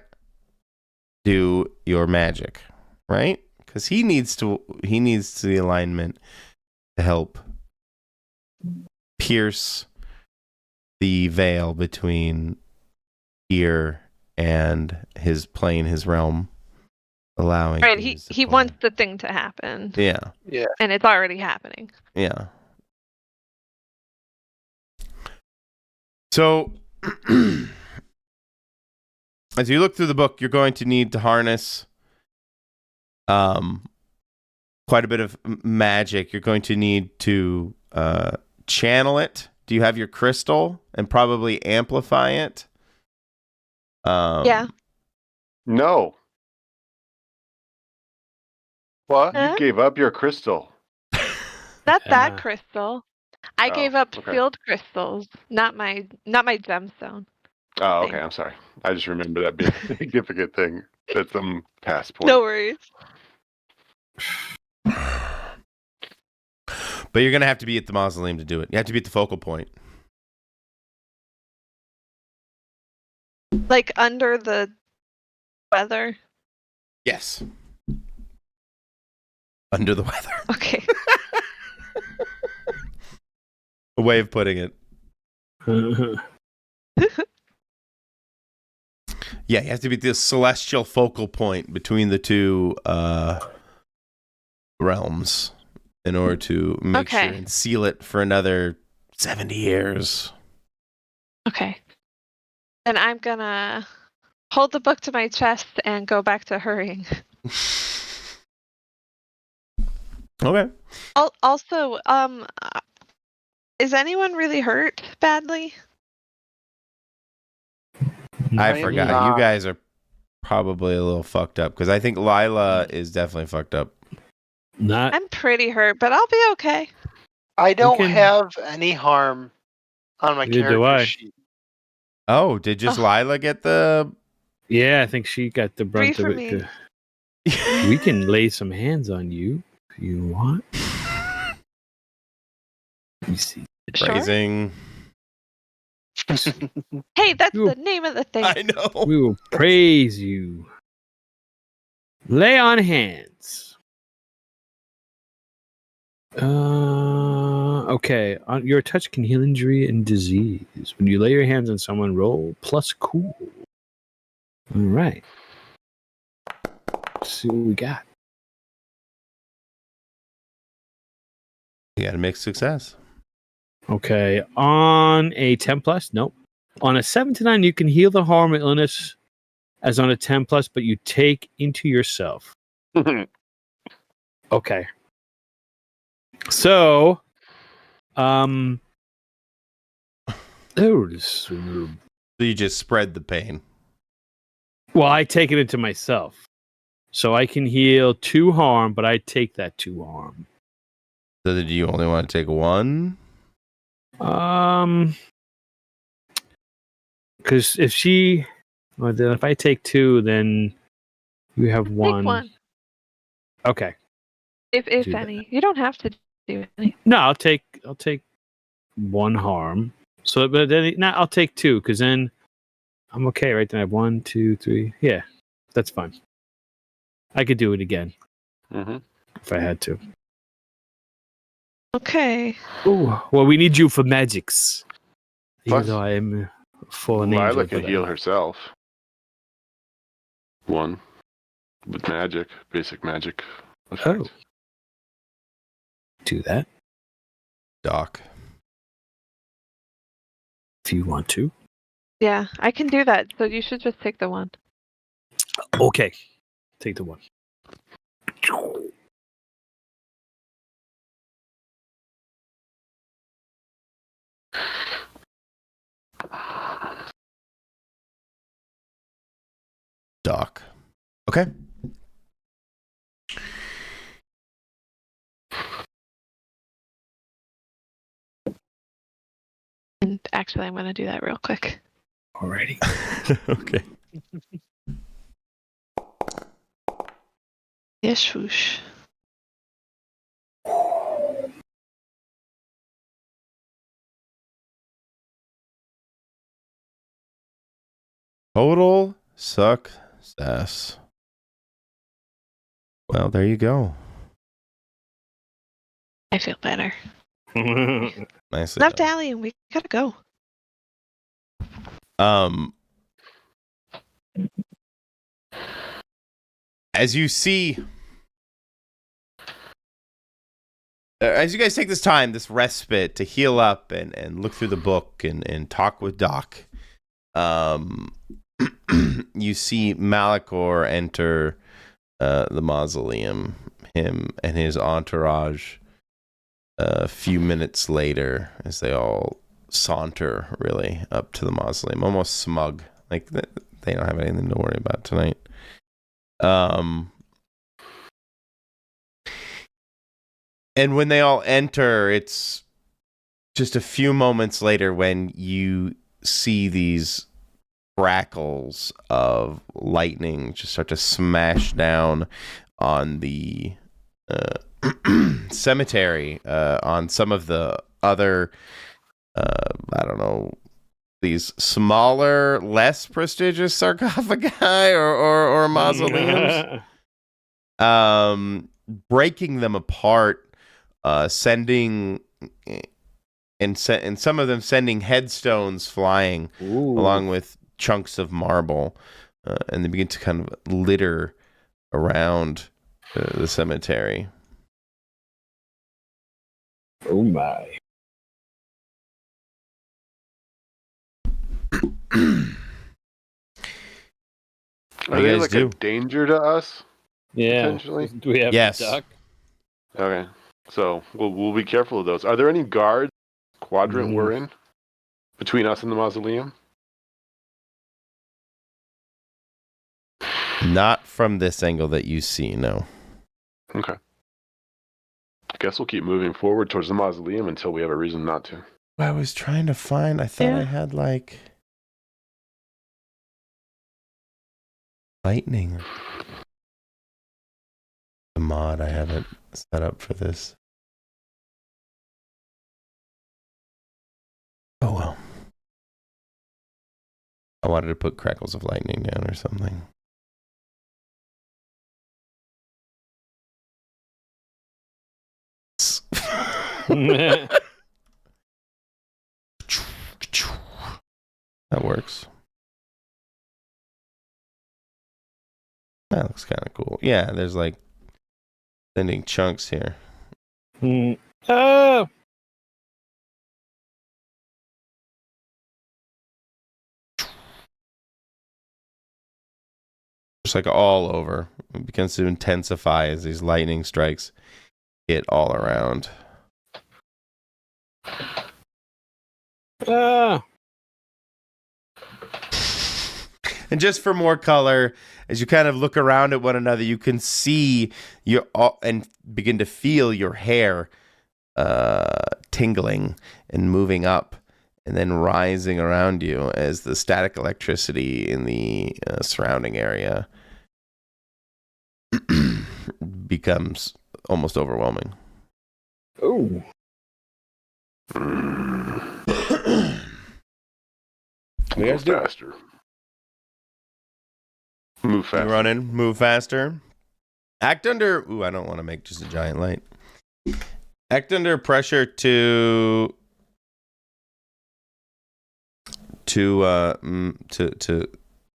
do your magic, right? Because he needs the alignment to help pierce the veil between here and his plane, his realm, allowing. Right, he wants the thing to happen. Yeah. Yeah. And it's already happening. Yeah. So, as you look through the book, you're going to need to harness quite a bit of magic. You're going to need to channel it. Do you have your crystal? And probably amplify it? Yeah. No, What? Huh? you gave up your crystal. Not that Emma. crystal. I Oh, gave up okay. field crystals, not my gemstone. Oh, okay. thing. I'm sorry. I just remember that being a significant thing. That's some past point. No worries. But you're gonna have to be at the mausoleum to do it. You have to be at the focal point. Like under the weather. Yes. Under the weather. Okay. A way of putting it. Yeah, you have to be the celestial focal point between the two realms in order to make sure and seal it for another 70 years. Okay. Then I'm gonna hold the book to my chest and go back to hurrying. Okay. Also, is anyone really hurt badly? I am forgot. not. You guys are probably a little fucked up because I think Lila is definitely fucked up. Not I'm pretty hurt, but I'll be okay. I don't can- have any harm on my Neither do I. character sheet. Oh, did just Lila get the... Yeah, I think she got the brunt Three of for it. me. 'Cause we can lay some hands on you if you want. Let me see. Sure. Praising. Hey, that's You- the name of the thing. I know. We will praise you. Lay on hands. Okay. Your touch can heal injury and disease. When you lay your hands on someone, roll plus cool. All right. Let's see what we got. You got a mixed success. Okay. On a 10 plus, nope. On a 7 to 9, you can heal the harm or illness as on a 10 plus, but you take into yourself. Okay. So, oh, So you just spread the pain. well, I take it into myself. So I can heal 2 harm, but I take that 2 harm. So do you only want to take one? Because if I take 2, then you have 1. Take one, Okay. if Do that. any. You don't have to do any. No, I'll take 1 harm. So, but then I'll take 2 because then I'm okay, right? Then I have 1, 2, 3. Yeah, that's fine. I could do it again if I had to. Okay. Oh, well, we need you for magics. Even Plus, though I am a fallen angel. Lila can but, heal herself. 1 with magic, basic magic. Oh. Do that Doc. if you want to. Yeah, I can do that. So you should just take the one. Okay. Take the 1. Doc. Okay. And actually, I'm going to do that real quick. Alrighty. Okay. Yes, whoosh. Total success. Well, there you go. I feel better. Nicely Enough done. dallying. We gotta go. As you see, as you guys take this time, this respite to heal up and look through the book and talk with Doc, you see Malachor enter the mausoleum, him and his entourage, a few minutes later as they all saunter really up to the mausoleum, almost smug, like they don't have anything to worry about tonight. And when they all enter, it's just a few moments later when you see these crackles of lightning just start to smash down on the cemetery, on some of the other, I don't know, these smaller, less prestigious sarcophagi or mausoleums, breaking them apart, sending and some of them sending headstones flying along with chunks of marble, and they begin to kind of litter around the cemetery. Oh my. Are they like a danger to us? Yeah. Potentially? Do we have Yes. a duck? Okay. So we'll be careful of those. Are there any guards quadrant we're in between us and the mausoleum? Not from this angle that you see, no. Okay. I guess we'll keep moving forward towards the mausoleum until we have a reason not to. I was trying to find, I thought I had like lightning. The mod I have it set up for this. Oh well. I wanted to put crackles of lightning down or something. That works. That looks kind of cool. Yeah, there's like sending chunks here. Oh! Just like all over. It begins to intensify as these lightning strikes hit all around. Ah! And just for more color, as you kind of look around at one another, you can see your and begin to feel your hair tingling and moving up and then rising around you as the static electricity in the surrounding area becomes almost overwhelming. Oh. Move faster. Move faster. Running, move faster. Act under. Ooh, I don't want to make just a giant light. Act under pressure to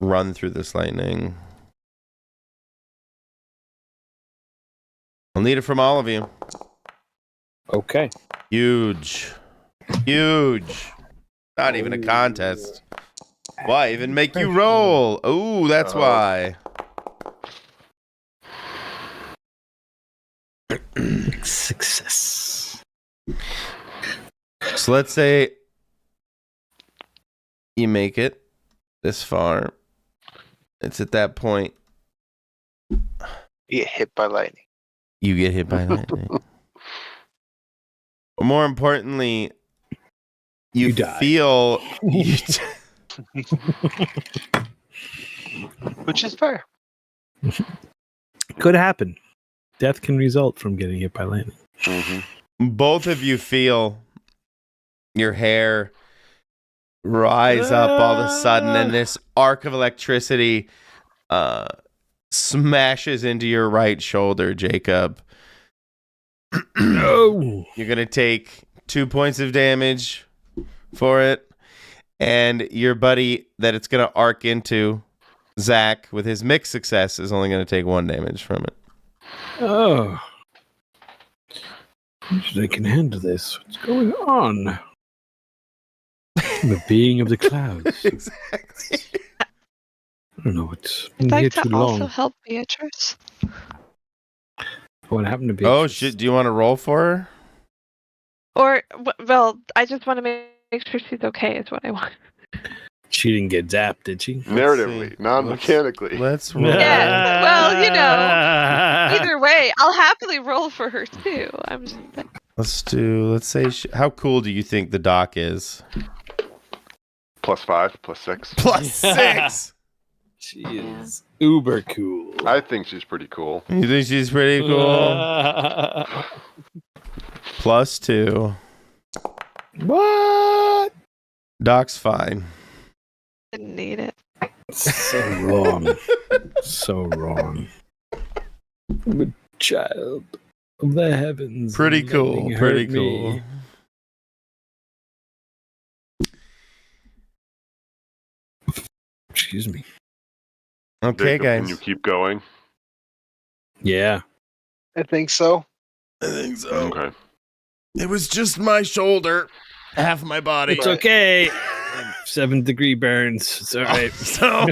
run through this lightning. I'll need it from all of you. Okay. Huge. Not even a contest. Why even make you roll? Oh, that's why. Success. So let's say you make it this far. It's at that point You get hit by lightning. you get hit by lightning. But more importantly, you die. feel Which is fair. Could happen. Death can result from getting hit by lightning. both of you feel your hair rise up all of a sudden, and this arc of electricity smashes into your right shoulder, Jacob. No. You're going to take 2 points of damage for it. And your buddy that it's going to arc into, Zach, with his mixed success, is only going to take 1 damage from it. Oh. I can handle this. What's going on? The being of the clouds. Exactly. I don't know. It's I'd been here like too to also long. help Beatrice. What happened to be? Oh, shit. Do you want to roll for her? Or, well, I just want to make sure she's okay is what I want. She didn't get zapped, did she? Narratively, non-mechanically. Let's roll. Yeah, well, you know, either way, I'll happily roll for her too. I'm just Let's say, how cool do you think the doc is? +5, +6. +6. She is uber cool. I think she's pretty cool. You think she's pretty cool? +2. What? Doc's fine. Didn't need it. So wrong. So wrong. I'm a child of the heavens. Pretty and cool. nothing Pretty hurt cool. me. Excuse me. Okay, Jacob, Can you guys. keep going? Yeah. I think so. I think so. Okay. It was just my shoulder. Half my body. It's okay. 7-degree burns. It's all right. So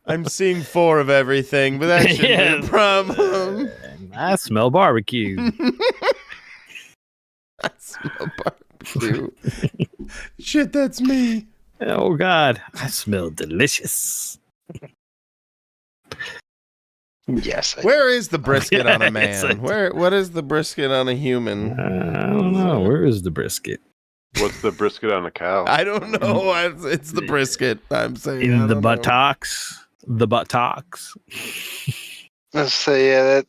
I'm seeing 4 of everything, but that shouldn't be a problem. I smell barbecue. I smell barbecue. Shit, that's me. Oh God, I smell delicious. Yes. Where is the brisket on a Yes, I man? What is the brisket on a human? I don't know. Where is the brisket? What's the brisket on a cow? I don't know. It's the brisket. I'm saying I In the don't know. buttocks. The buttocks. Let's say that.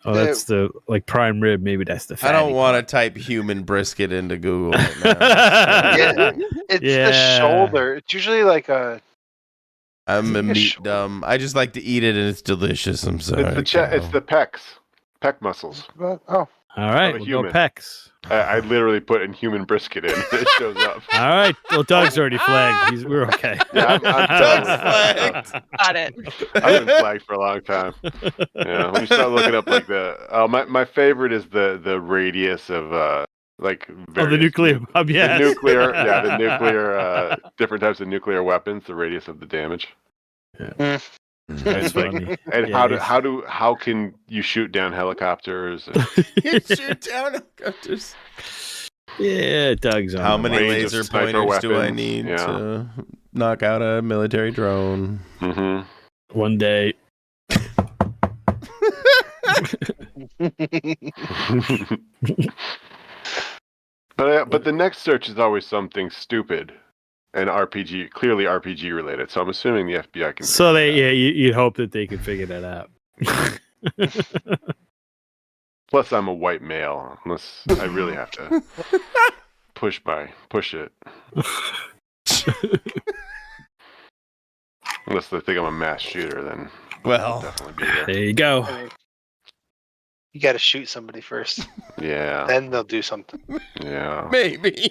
Oh, that's the prime rib. Maybe that's the. I don't fatty want to part. type human brisket into Google right now. Yeah. It's the Yeah. shoulder. It's usually like a. I'm a It's meat shoulder. dumb. I just like to eat it and it's delicious. I'm sorry. It's the pecs. Pec muscles. Oh, All right, a we'll human. go pecs. I literally put in human brisket in. It shows up. All right. Well, Doug's already flagged. We're okay. Yeah, I'm Doug's totally- flagged. Got it. I've been flagged for a long time. Yeah, when you start looking up like my favorite is the radius of Oh, the various nuclear bomb. Yes. the nuclear different types of nuclear weapons, the radius of the damage, That's funny. and Yeah, how can you shoot down helicopters? And You shoot down helicopters. Yeah, Doug's on. How the many line. range of laser sniper pointers do I weapons, need yeah. to knock out a military drone? One day. But the next search is always something stupid and clearly RPG related. So I'm assuming the FBI can. So figure that out. you'd hope that they could figure that out. Plus, I'm a white male. Unless I really have to push it. Unless they think I'm a mass shooter, then I'll Well, definitely be there. There you go. I mean, you got to shoot somebody first. Yeah, Then they'll do something. yeah. maybe.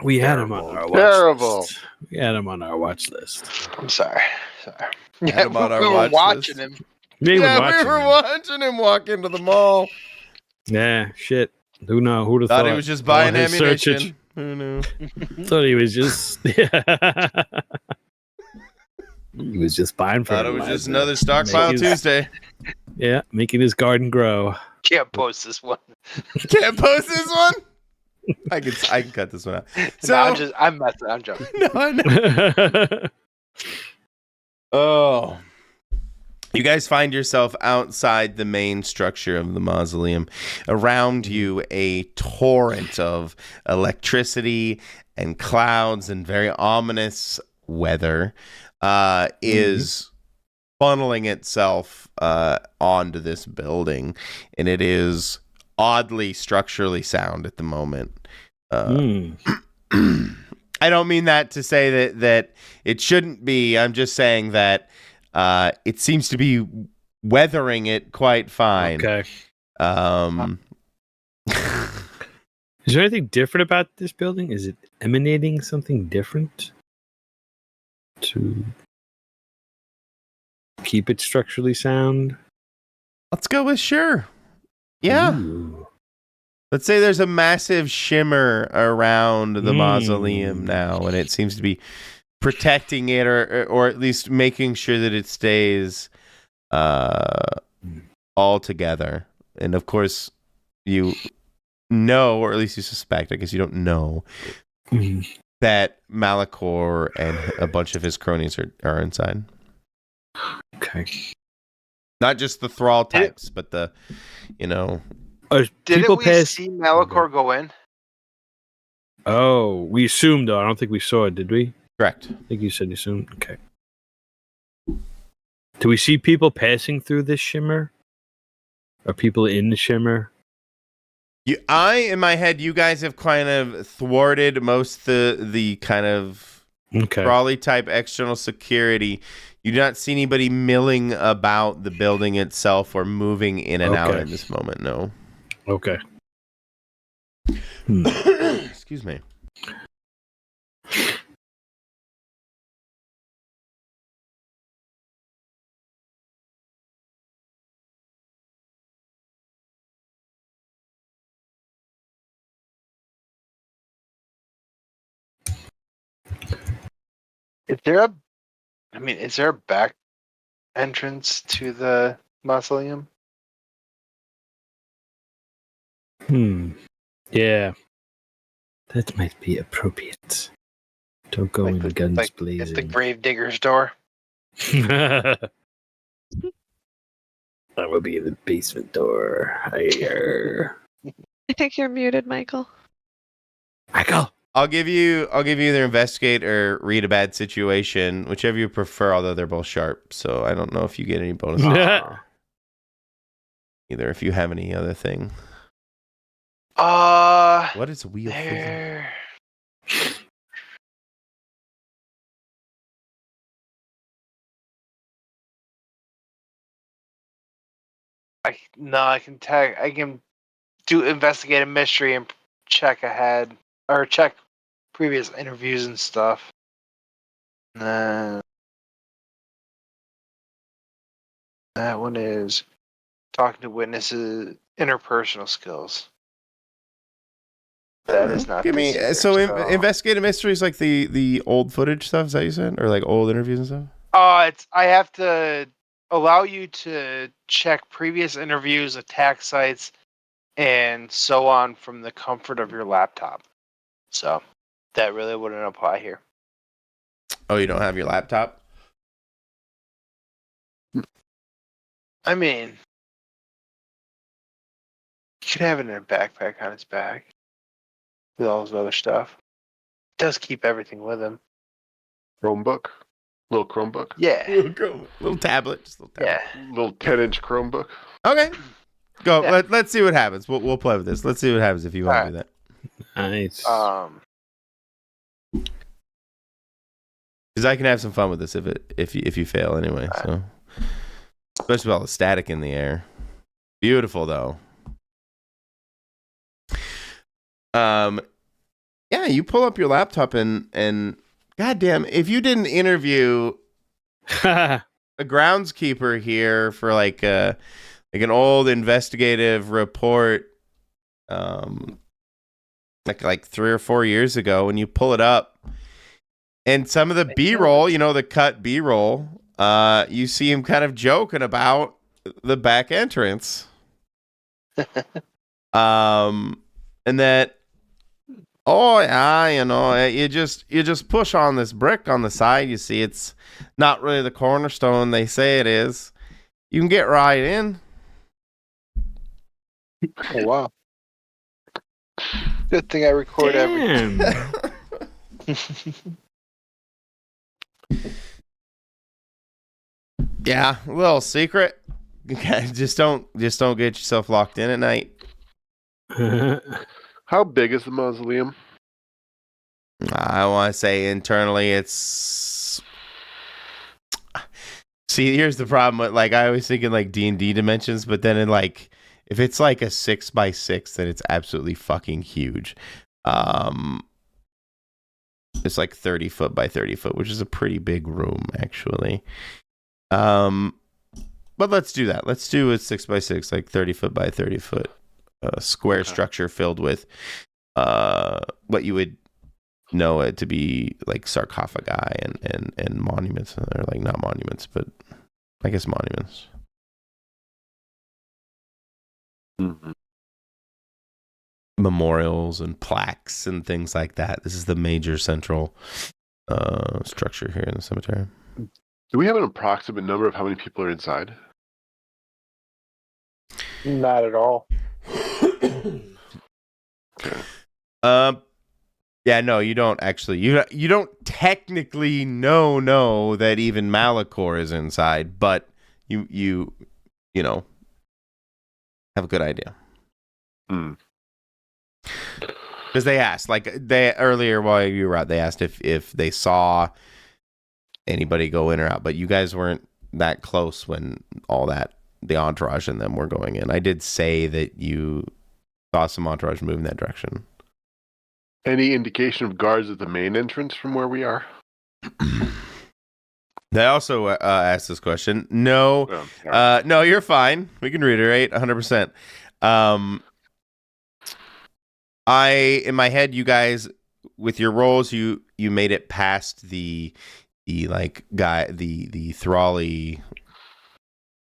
We had him on Terrible. our watch Terrible. list. We had him on our watch list. I'm sorry. Had him on our we were watch watching list. him. We Yeah, were we were watching him walk into the mall. Yeah, shit. Who'd have thought? Thought he was just buying All his ammunition. Who knew? Thought he was just. He was just buying Thought it was just fertilizer. another stockpile Make his- Tuesday. Yeah, making his garden grow. Can't post this one. Can't post this one. I can cut this one out. So No, I'm messing. I'm joking. no, I know. Oh. You guys find yourself outside the main structure of the mausoleum. Around you, a torrent of electricity and clouds and very ominous weather is funneling itself onto this building. And it is oddly structurally sound at the moment. I don't mean that to say that it shouldn't be. I'm just saying that it seems to be weathering it quite fine. Okay. Is Is there anything different about this building? Is it emanating something different to keep it structurally sound? Let's go with sure. Yeah. Ooh. Let's say there's a massive shimmer around the mausoleum now, and it seems to be protecting it or at least making sure that it stays all together. And of course, you know, or at least you suspect, I guess you don't know, that Malachor and a bunch of his cronies are inside. Okay. Not just the thrall types, but the, Are Didn't people we pass? see Malachor go in? Oh, we assumed though. I don't think we saw it, did we? Correct. I think you said you soon. Okay. Do we see people passing through this shimmer? Are people in the shimmer? In my head, you guys have kind of thwarted most the kind of Okay. trolley type external security. You do not see anybody milling about the building itself or moving in and out Okay. in this moment. No. Okay. Excuse me. Is there a back entrance to the mausoleum? Yeah. That might be appropriate. Don't go in guns It's the blazing. gravedigger's door. That will be the basement door. Higher. I think you're muted, Michael. Michael. I'll give you either investigate or read a bad situation, whichever you prefer, although they're both sharp. So I don't know if you get any bonuses. Either if you have any other thing. What is a wheel there. I can do investigate a mystery and check ahead or check previous interviews and stuff. That one is talking to witnesses, interpersonal skills. That is not. Give me so investigate a mystery is like the old footage stuff. Is that what you said, or like old interviews and stuff? I have to allow you to check previous interviews, attack sites, and so on from the comfort of your laptop. So that really wouldn't apply here. Oh, you don't have your laptop? I mean, you could have it in a backpack on his back with all his other stuff. Does keep everything with him. Chromebook, little Chromebook. Yeah. Little tablet. Just little tablet. Yeah. Little 10-inch Chromebook. Okay. Go. Yeah. Let's see what happens. We'll play with this. Let's see what happens if you want to do that. Nice. Because I can have some fun with this if you fail anyway. So, especially with all the static in the air. Beautiful though. Yeah, you pull up your laptop and goddamn, if you didn't interview a groundskeeper here for like an old investigative report, like 3 or 4 years ago, when you pull it up, and some of the B-roll, the cut B-roll, you see him kind of joking about the back entrance, and that. Oh yeah, you just push on this brick on the side. You see, it's not really the cornerstone they say it is. You can get right in. Oh wow! Good thing I record everything. Yeah, a little secret. just don't get yourself locked in at night. How big is the mausoleum? I want to say internally it's... See, here's the problem with, like, I was thinking like D&D dimensions, but then if it's like a 6x6, then it's absolutely fucking huge. It's like 30 foot by 30 foot, which is a pretty big room actually. But let's do that. Let's do a 6x6, like 30 foot by 30 foot. Square structure filled with what you would know it to be like sarcophagi and monuments, or like not monuments, but I guess monuments. Mm-hmm. Memorials and plaques and things like that. This is the major central structure here in the cemetery. Do we have an approximate number of how many people are inside? Not at all. Okay. Yeah, no, you don't actually. You don't technically know that even Malachor is inside, but you know have a good idea. Hmm. Because they asked, like they earlier while you were out, they asked if they saw anybody go in or out, but you guys weren't that close when all that the entourage and them were going in. I did say that you saw some entourage move in that direction. Any indication of guards at the main entrance from where we are? They also asked this question. No, Oh, sorry. no, you're fine. We can reiterate 100%. In my head, you guys, with your roles, you made it past the thrally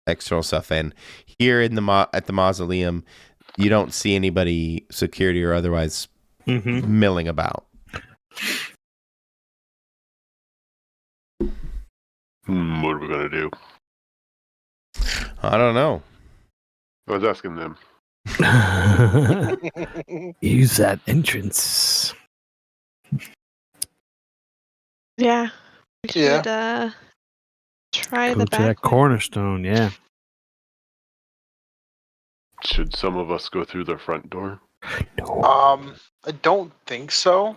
external stuff, and here in at the mausoleum, you don't see anybody, security or otherwise, milling about. What are we gonna do? I don't know. I was asking them. Use that entrance. Yeah. We should Yeah. try Go the to back that way. cornerstone, yeah. Should some of us go through the front door? No. I don't think so.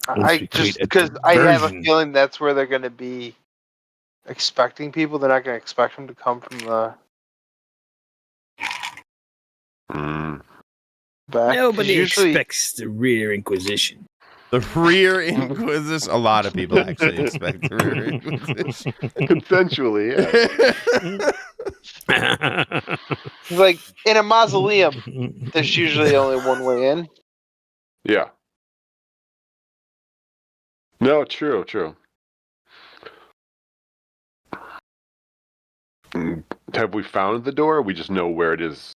Unless I we just create a because I have a diversion. feeling that's where they're going to be expecting people. They're not going to expect them to come from the Mm. back. 'Cause Nobody usually, expects the rear inquisition. The rear inquisition. A lot of people actually expect the rear inquisition. Consensually, yeah. like in a mausoleum, there's usually only one way in. Yeah. No, true. Have we found the door? Or we just know where it is.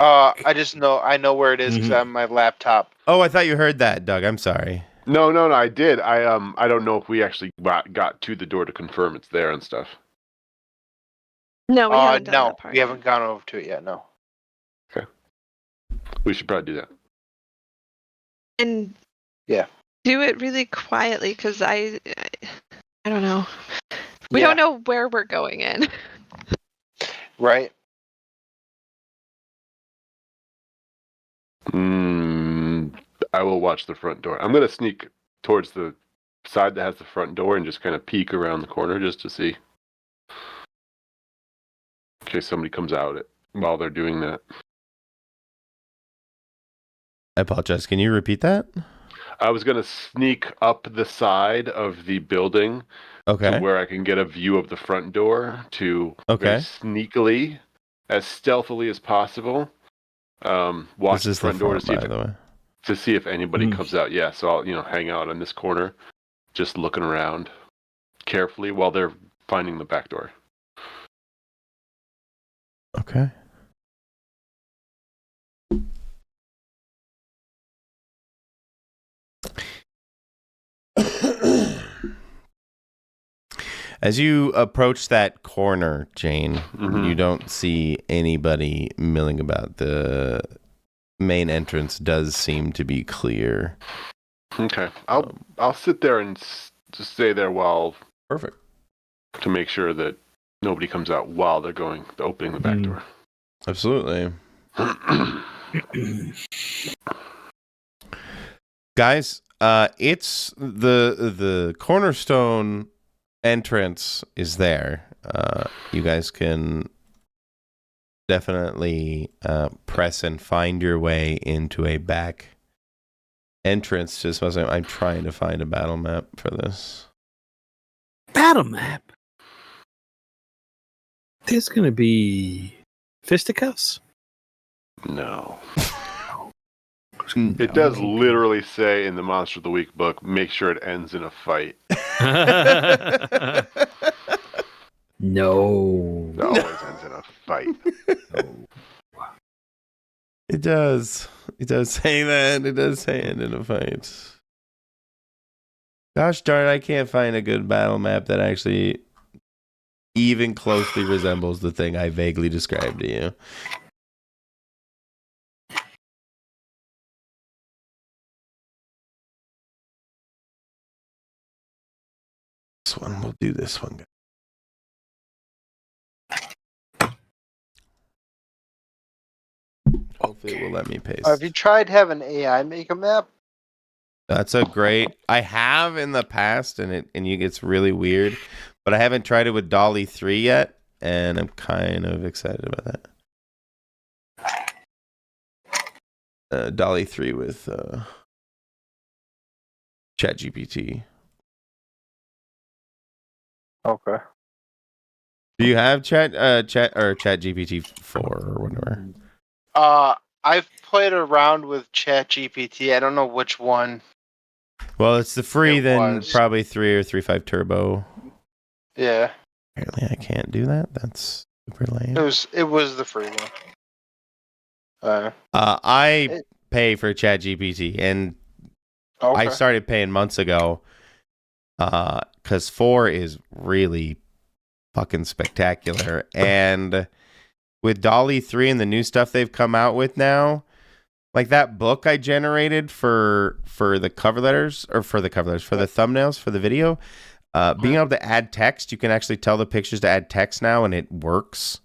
I know where it is because I'm on my laptop. Oh, I thought you heard that, Doug. I'm sorry. No, I did. I don't know if we actually got to the door to confirm it's there and stuff. No, we haven't done No, that part we yet. haven't gone over to it yet. No. We should probably do that. And Yeah. do it really quietly because I don't know. We Yeah. don't know where we're going in. Right. I will watch the front door. I'm gonna sneak towards the side that has the front door and just kind of peek around the corner just to see in case somebody comes out it while they're doing that. I apologize. Can you repeat that? I was gonna sneak up the side of the building Okay. to where I can get a view of the front door to very sneakily, as stealthily as possible, watch the front door to see if anybody comes out. Yeah, so I'll hang out on this corner, just looking around carefully while they're finding the back door. Okay. As you approach that corner, Jane, you don't see anybody milling about. The main entrance does seem to be clear. Okay, I'll sit there and just stay there while Perfect to make sure that nobody comes out while they're opening the back door. Absolutely. Guys, it's the cornerstone entrance is there. You guys can definitely press and find your way into a back entrance. Just as I'm trying to find a battle map for this. Battle map? There's going to be fisticuffs? No. It does literally say in the Monster of the Week book, make sure it ends in a fight. No. It always ends in a fight. It does. It does say that. It does say end in a fight. Gosh darn it, I can't find a good battle map that actually even closely resembles the thing I vaguely described to you. one. We'll do this one. Hopefully it will let me paste. Have you tried having AI make a map? That's a great. I have in the past, and it's really weird, but I haven't tried it with Dolly 3 yet, and I'm kind of excited about that. Dolly 3 with ChatGPT. Okay. Do you have ChatGPT 4 or whatever? I've played around with ChatGPT. I don't know which one. Well, it's the free, It then was. probably 3 or 3.5 Turbo. Yeah. Apparently, I can't do that. That's super lame. It was the free one. I pay for ChatGPT, and Okay. I started paying months ago. Because 4 is really fucking spectacular, and with Dolly 3 and the new stuff they've come out with now, like that book I generated for the cover letters, or for the thumbnails for the video, being able to add text, you can actually tell the pictures to add text now, and it works.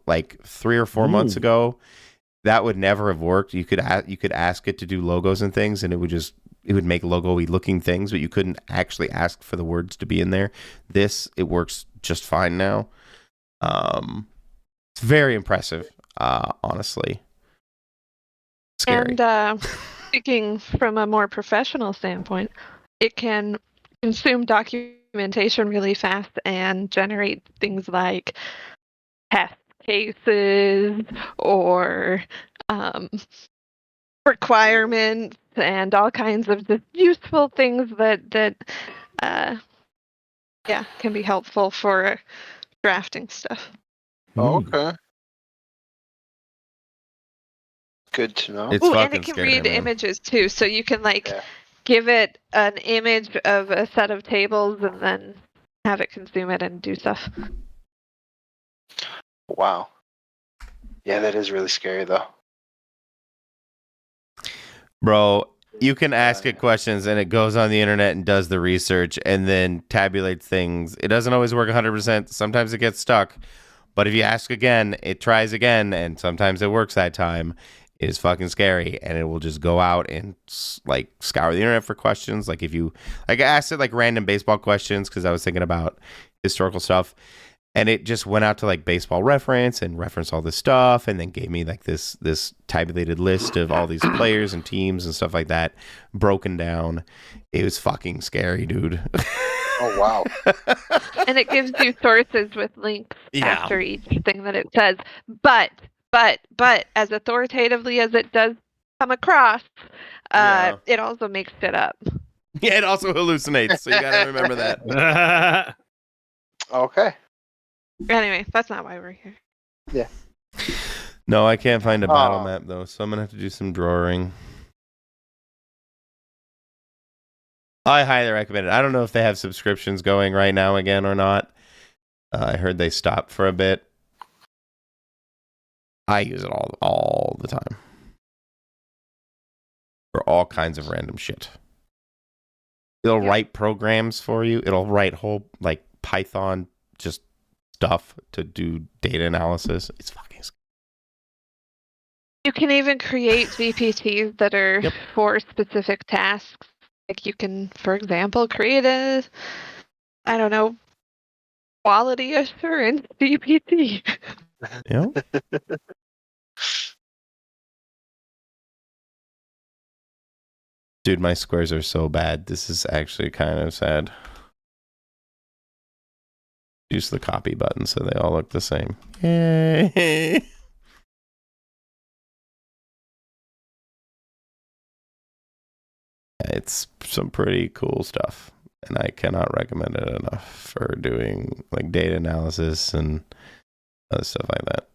Like 3 or 4 months ago, that would never have worked. You could ask it to do logos and things, and it would make logo-y looking things, but you couldn't actually ask for the words to be in there. It works just fine now. It's very impressive, honestly. Scary. And speaking from a more professional standpoint, it can consume documentation really fast and generate things like test cases or requirements and all kinds of just useful things that can be helpful for drafting stuff. Okay. Good to know. It's Ooh, and fucking it can scary, read man. images too, so you can give it an image of a set of tables and then have it consume it and do stuff. Wow. Yeah, that is really scary though. Bro, you can ask it questions and it goes on the internet and does the research and then tabulates things. It doesn't always work 100%. Sometimes it gets stuck. But if you ask again, it tries again, and sometimes it works that time. It is fucking scary, and it will just go out and like scour the internet for questions. Like if you I asked it like random baseball questions because I was thinking about historical stuff, and it just went out to like Baseball Reference and referenced all this stuff, and then gave me like this tabulated list of all these players and teams and stuff like that, broken down. It was fucking scary, dude. Oh wow. And it gives you sources with links after each thing that it says. But as authoritatively as it does come across, it also makes shit up. Yeah, it also hallucinates, so you gotta remember that. Okay. Anyway, that's not why we're here. Yeah. No, I can't find a battle map though, so I'm gonna have to do some drawing. I highly recommend it. I don't know if they have subscriptions going right now again or not. I heard they stopped for a bit. I use it all the time for all kinds of random shit. It'll write programs for you. It'll write whole like Python just stuff to do data analysis. It's fucking scary. You can even create GPTs that are for specific tasks. Like you can, for example, create quality assurance GPT. Yeah. Dude, my squares are so bad. This is actually kind of sad. Use the copy button so they all look the same. Yay. It's some pretty cool stuff, and I cannot recommend it enough for doing like data analysis and other stuff like that.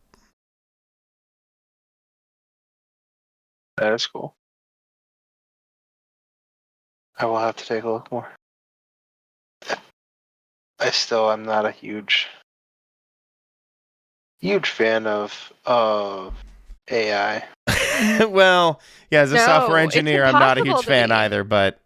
That is cool. I will have to take a look more. I'm not a huge fan of AI. Well, yeah, as a software No, it's engineer, I'm not a huge impossible to fan be. either, but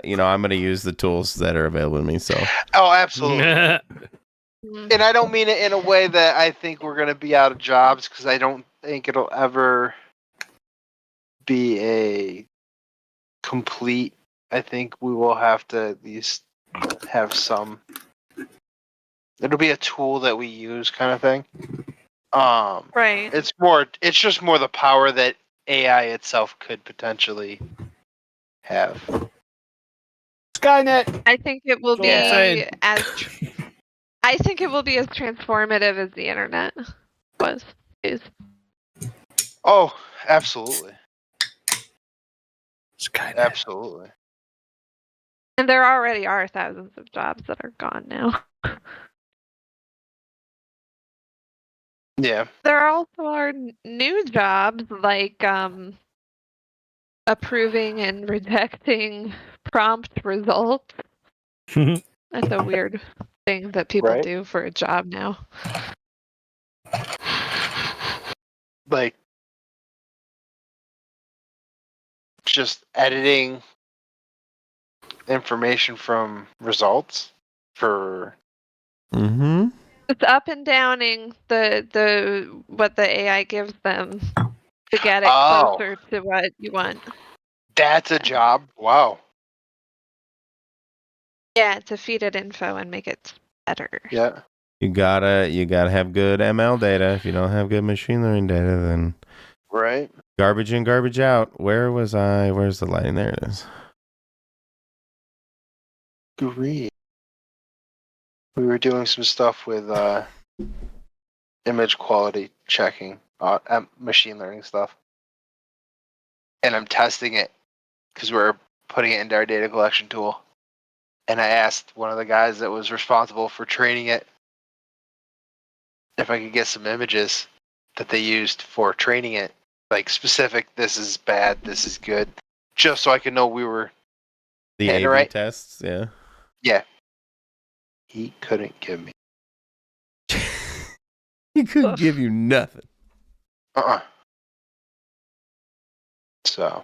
I'm going to use the tools that are available to me. So Oh, absolutely. Mm. And I don't mean it in a way that I think we're going to be out of jobs, because I don't think it'll ever be a complete. I think we will have to at least have some. It'll be a tool that we use, kind of thing. Right. It's just more the power that AI itself could potentially have. Skynet. I think it will That's all I'm saying. be I think it will be as transformative as the internet is. Oh, absolutely. Skynet. Absolutely. And there already are thousands of jobs that are gone now. Yeah. There also are new jobs like approving and rejecting prompt results. That's a weird thing that people Right. do for a job now. Like, just editing information from results for. mm-hmm. It's up and downing the what the AI gives them to get it Oh, closer to what you want. that's a job. Wow. Yeah, to feed it info and make it better. Yeah. You gotta have good ML data. If you don't have good machine learning data, then Right. garbage in, garbage out. Where was I? Where's the lighting? There it is. Great. We were doing some stuff with image quality checking, machine learning stuff, and I'm testing it because we're putting it into our data collection tool. And I asked one of the guys that was responsible for training it if I could get some images that they used for training it, like specific, this is bad, this is good, just so I could know we were The hitting it A/B right. tests. Yeah. Yeah. He couldn't give me. He couldn't give you nothing. So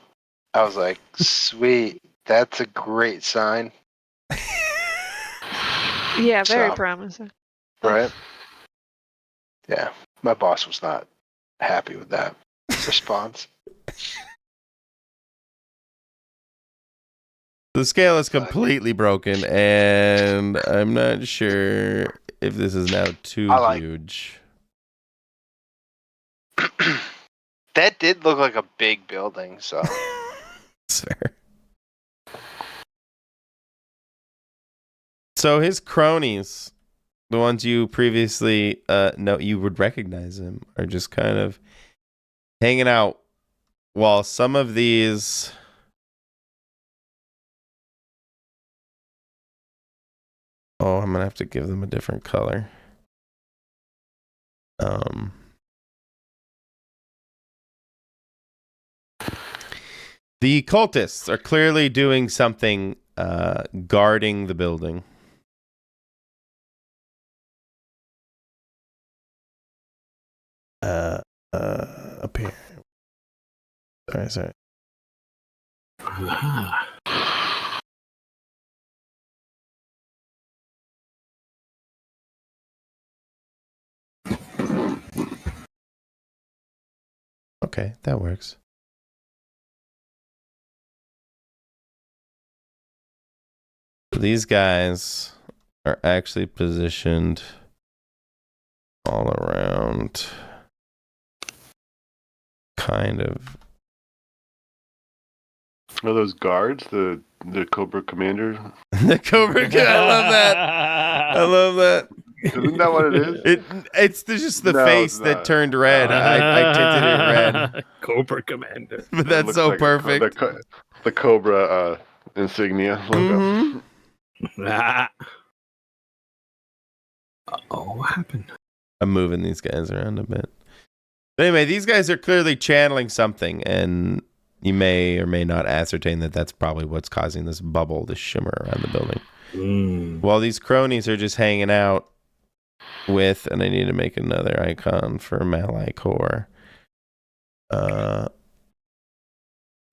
I was like, sweet, that's a great sign. Yeah, very So, promising. right? Yeah. My boss was not happy with that response. The scale is completely broken, and I'm not sure if this is now too huge. That did look like a big building, so. It's fair. So his cronies, the ones you previously know you would recognize him, are just kind of hanging out, while some of these I'm gonna have to give them a different color. The cultists are clearly doing something guarding the building. Up here. Sorry. Okay, that works. These guys are actually positioned all around, kind of. Are those guards the Cobra Commander? The Cobra. I love that. Isn't that what it is? It's just the No, face it's that not. turned red. I tinted it red. Cobra Commander. But that's Looks so like perfect. The Cobra insignia logo. Mm-hmm. What happened? I'm moving these guys around a bit. But anyway, these guys are clearly channeling something, and you may or may not ascertain that that's probably what's causing this bubble, this shimmer around the building. While these cronies are just hanging out with, and I need to make another icon for Malachor.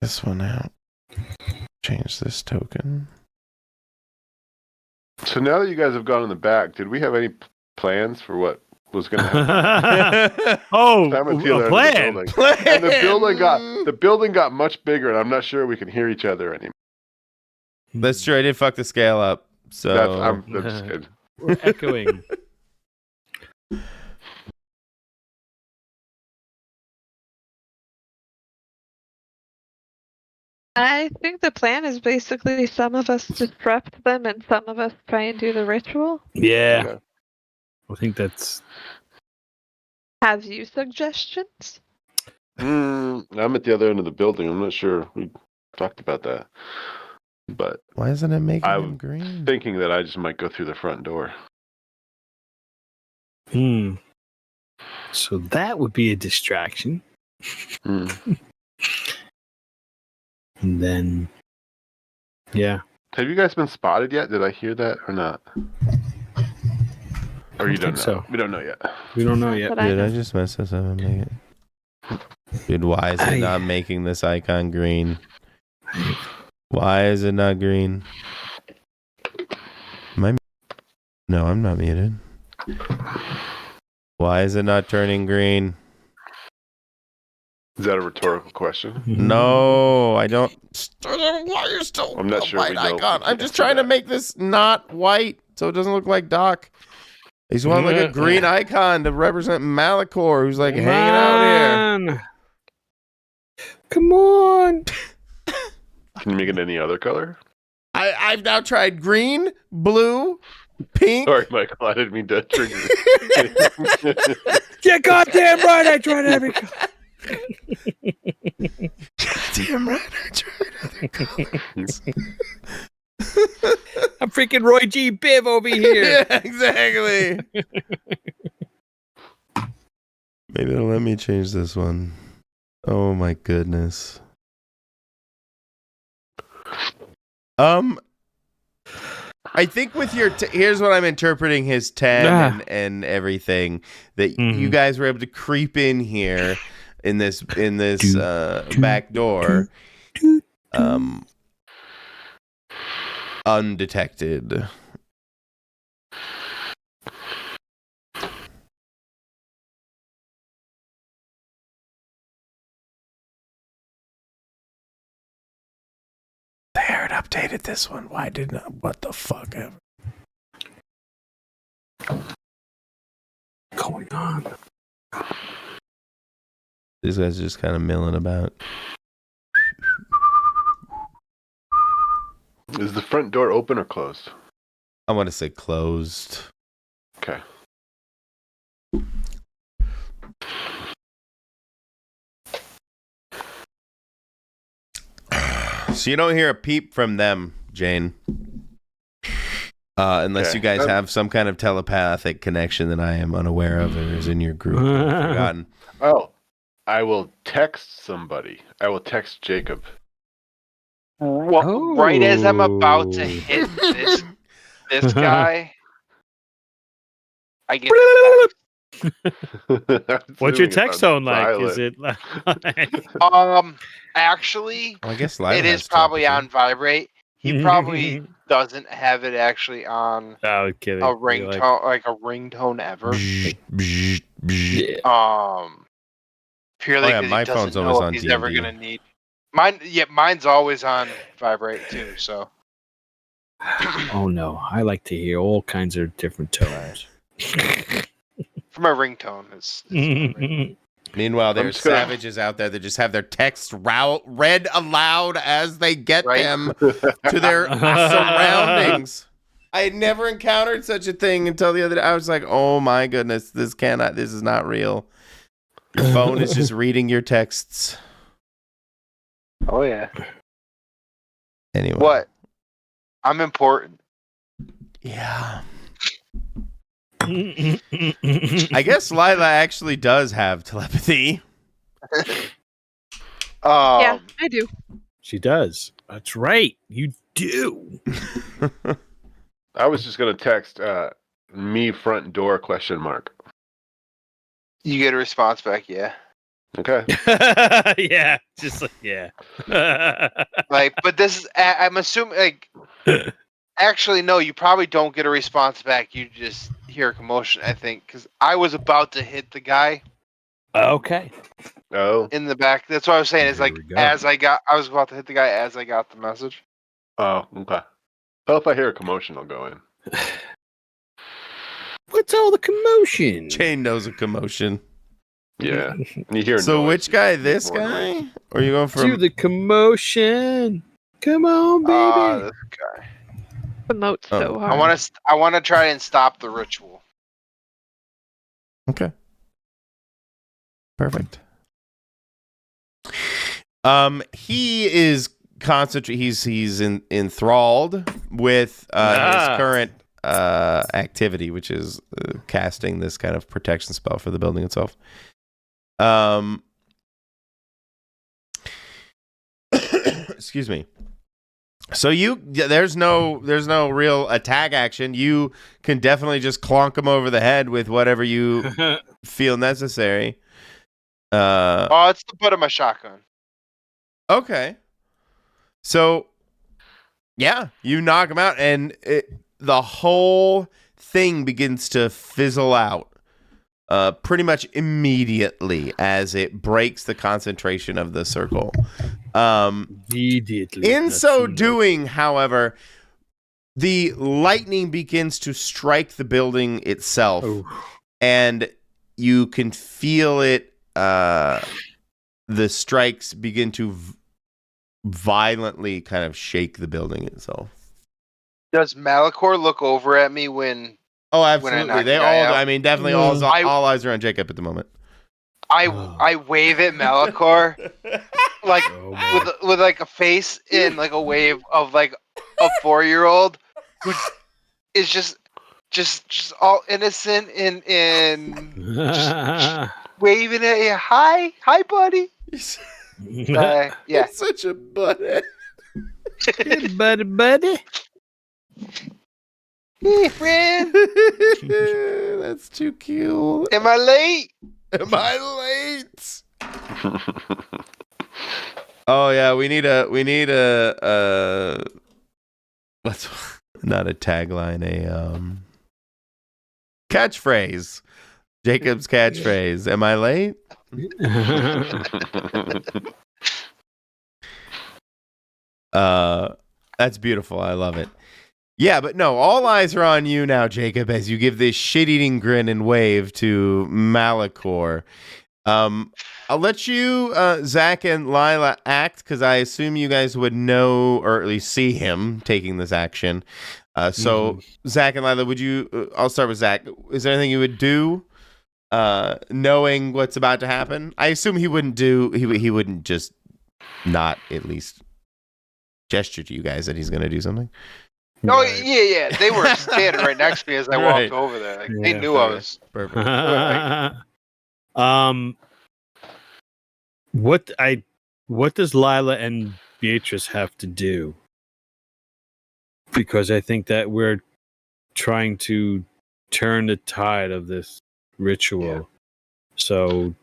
This one out. Change this token. So now that you guys have gone in the back, did we have any plans for what was going to happen? Oh, I'm gonna feel a that plan. in the building. And the building got much bigger, and I'm not sure we can hear each other anymore. That's true. I did fuck the scale up. So That's good. We're echoing. I think the plan is basically some of us disrupt them and some of us try and do the ritual. Yeah. Okay. I think that's. Have you suggestions? I'm at the other end of the building. I'm not sure. We talked about that. But why isn't it making I'm him green? thinking that I just might go through the front door. So that would be a distraction. Hmm. And then, yeah. Have you guys been spotted yet? Did I hear that or not? Or you don't know? So. We don't know yet. We don't know Not yet. that I Did know. I just mess this up and make it? Dude, why is it not making this icon green? Why is it not green? Am I? No, I'm not muted. Why is it not turning green? Is that a rhetorical question? No, I don't. Why are you still I'm not a sure white we know icon? if we I'm can just answer trying to that. make this not white so it doesn't look like Doc. I just want like a green icon to represent Malachor, who's like hanging out here. Come on. Can you make it any other color? I've now tried green, blue, pink. Sorry, Michael. I didn't mean to trigger you. Yeah, goddamn right. I tried every color. Damn right, I tried other colors. I'm freaking Roy G. Biv over here. Yeah, exactly. Maybe it'll let me change this one. Oh my goodness. I think with your here's what I'm interpreting his 10 and everything that you guys were able to creep in here in this back door undetected. There, it updated this one. Why didn't I? What the fuck ever? Going on. These guys are just kind of milling about. Is the front door open or closed? I want to say closed. Okay. So you don't hear a peep from them, Jane. Unless Okay. you guys have some kind of telepathic connection that I am unaware of or is in your group. I've forgotten. Oh, I will text somebody. I will text Jacob. Well, right as I'm about to hit this guy, I get What's your text tone like? Is it like... actually Well, I guess Lila it has is probably telepathy. on vibrate. He probably doesn't have it actually on Oh, kidding. a ringtone, like a ringtone ever. Yeah. Purely yeah, because my he doesn't phone's always know on if he's ever D&D. gonna need mine. Yeah, mine's always on vibrate too. So Oh no, I like to hear all kinds of different tones. for my ringtone, it's vibrate. Meanwhile, there's just gonna- savages out there that just have their text read aloud as they get Right. them to their surroundings. I had never encountered such a thing until the other day. I was like, oh my goodness, this is not real. Your phone is just reading your texts. Oh yeah. Anyway. What? I'm important. Yeah. I guess Lila actually does have telepathy. Yeah, I do. She does. That's right. You do. I was just gonna text me front door ? You get a response back, yeah. Okay. Yeah, just like yeah. Like, but this is, I'm assuming, like, actually, no, you probably don't get a response back. You just hear a commotion, I think, because I was about to hit the guy Okay. Oh. in the back. That's what I was saying. Is There like, we go. I was about to hit the guy as I got the message. Oh. Okay. Well, if I hear a commotion, I'll go in. What's all the commotion? Chain knows a commotion. Yeah. And you hear. So noise, which guy? you This ignore guy? noise. Or are you going To for? the commotion. Come on, baby. This guy. Promote so Oh. hard. I want to try and stop the ritual. Okay. Perfect. He is he's enthralled with his current activity, which is casting this kind of protection spell for the building itself. Excuse me. So there's no real attack action. You can definitely just clonk him over the head with whatever you feel necessary. It's the butt of my shotgun. Okay. So, yeah, you knock him out, and the whole thing begins to fizzle out pretty much immediately as it breaks the concentration of the circle. Immediately. In so doing, however, the lightning begins to strike the building itself, and you can feel it. The strikes begin to violently kind of shake the building itself. Does Malachor look over at me when? Oh, absolutely. They all. I mean, definitely all eyes are on Jacob at the moment. I wave at Malachor, like with like a face in like a wave of like a 4-year-old who is just all innocent and just waving at you. Hi, buddy. Yeah. It's such a butthead. Hey, buddy. Hey, friend. That's too cute. Am I late? Am I late? Oh yeah, we need a what's not a tagline, a catchphrase. Jacob's catchphrase. Am I late? That's beautiful. I love it. Yeah, but no, all eyes are on you now, Jacob, as you give this shit-eating grin and wave to Malachor. I'll let you, Zach and Lila, act, because I assume you guys would know, or at least see him taking this action. So, Zach and Lila, would you... I'll start with Zach. Is there anything you would do, knowing what's about to happen? I assume he wouldn't do... He wouldn't just not at least gesture to you guys that he's going to do something. Oh, yeah. They were standing right next to me as I walked over there. Like, they knew I was perfect. What does Lila and Beatrice have to do? Because I think that we're trying to turn the tide of this ritual. Yeah. So,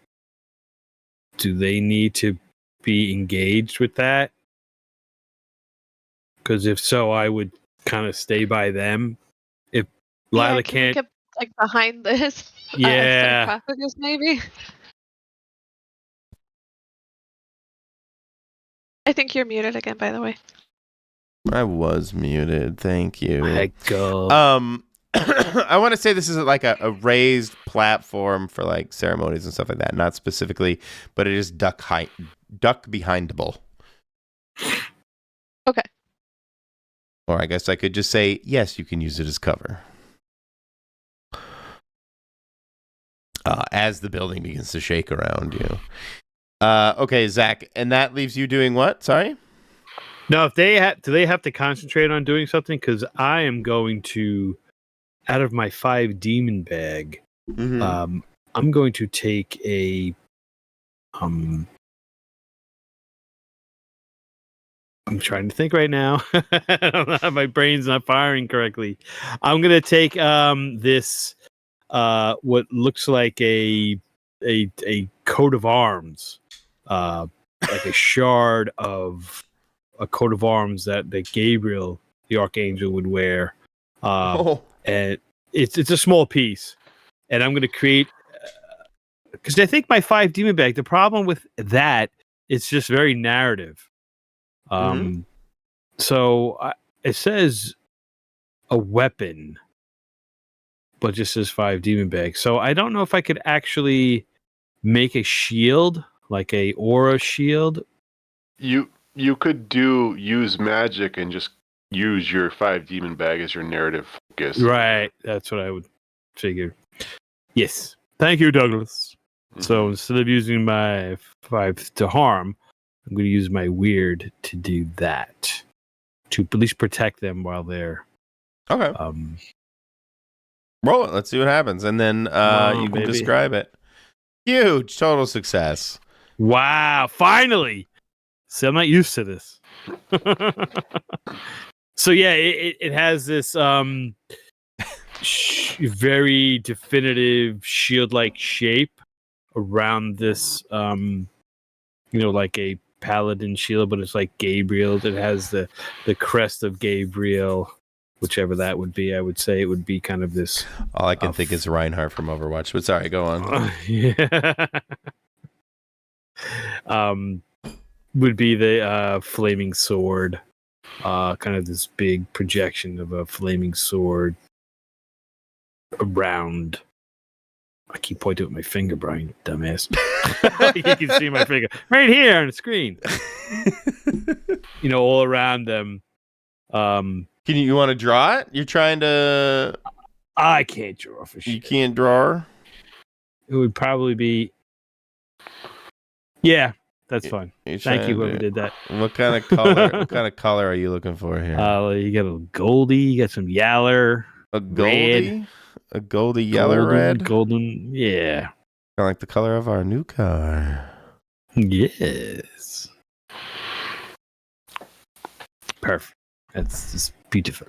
do they need to be engaged with that? Because if so, I would kind of stay by them. If Lila can't, we get, like, behind this, sarcophagus, maybe. I think you're muted again, by the way. I was muted. Thank you. Go. I want to say this is like a raised platform for like ceremonies and stuff like that. Not specifically, but it is duck behindable. Okay. Or I guess I could just say, yes, you can use it as cover. As the building begins to shake around you. Okay, Zach, and that leaves you doing what? Sorry? No, if they do they have to concentrate on doing something? Because I am going to, out of my 5 demon bag, I'm going to take a I'm trying to think right now. My brain's not firing correctly. I'm going to take this what looks like a a coat of arms, like a shard of a coat of arms that Gabriel, the archangel, would wear. And it's a small piece, and I'm going to create because I think my 5 demon bag. The problem with that, it's just very narrative. So it says a weapon, but just says 5 demon bag. So I don't know if I could actually make a shield, like a aura shield. You could use magic and just use your 5 demon bag as your narrative focus. Right, that's what I would figure. Yes, thank you, Douglas. Mm-hmm. So instead of using my 5 to harm, I'm going to use my weird to do that, to at least protect them while they're okay. Roll it. Let's see what happens, and then you can describe it. Huge total success. Wow! Finally. See, I'm not used to this. So yeah, it has this very definitive shield-like shape around this, like a paladin shield, but it's like Gabriel. It has the crest of Gabriel, whichever that would be. I would say it would be kind of this. All I can think is Reinhardt from Overwatch. But sorry, go on. Would be the flaming sword, kind of this big projection of a flaming sword around. I keep pointing with my finger, Brian, dumbass. You can see my finger right here on the screen. All around them. You want to draw it? You're trying to. I can't draw for shit. You can't draw. It would probably be. Yeah. That's fine. Thank you, whoever did that. What kind of color? What kind of color are you looking for here? You got a goldy, you got some yaller, a goldie, a goldie yeller red, golden. Yeah, kind of like the color of our new car. Yes, perfect. That's just beautiful.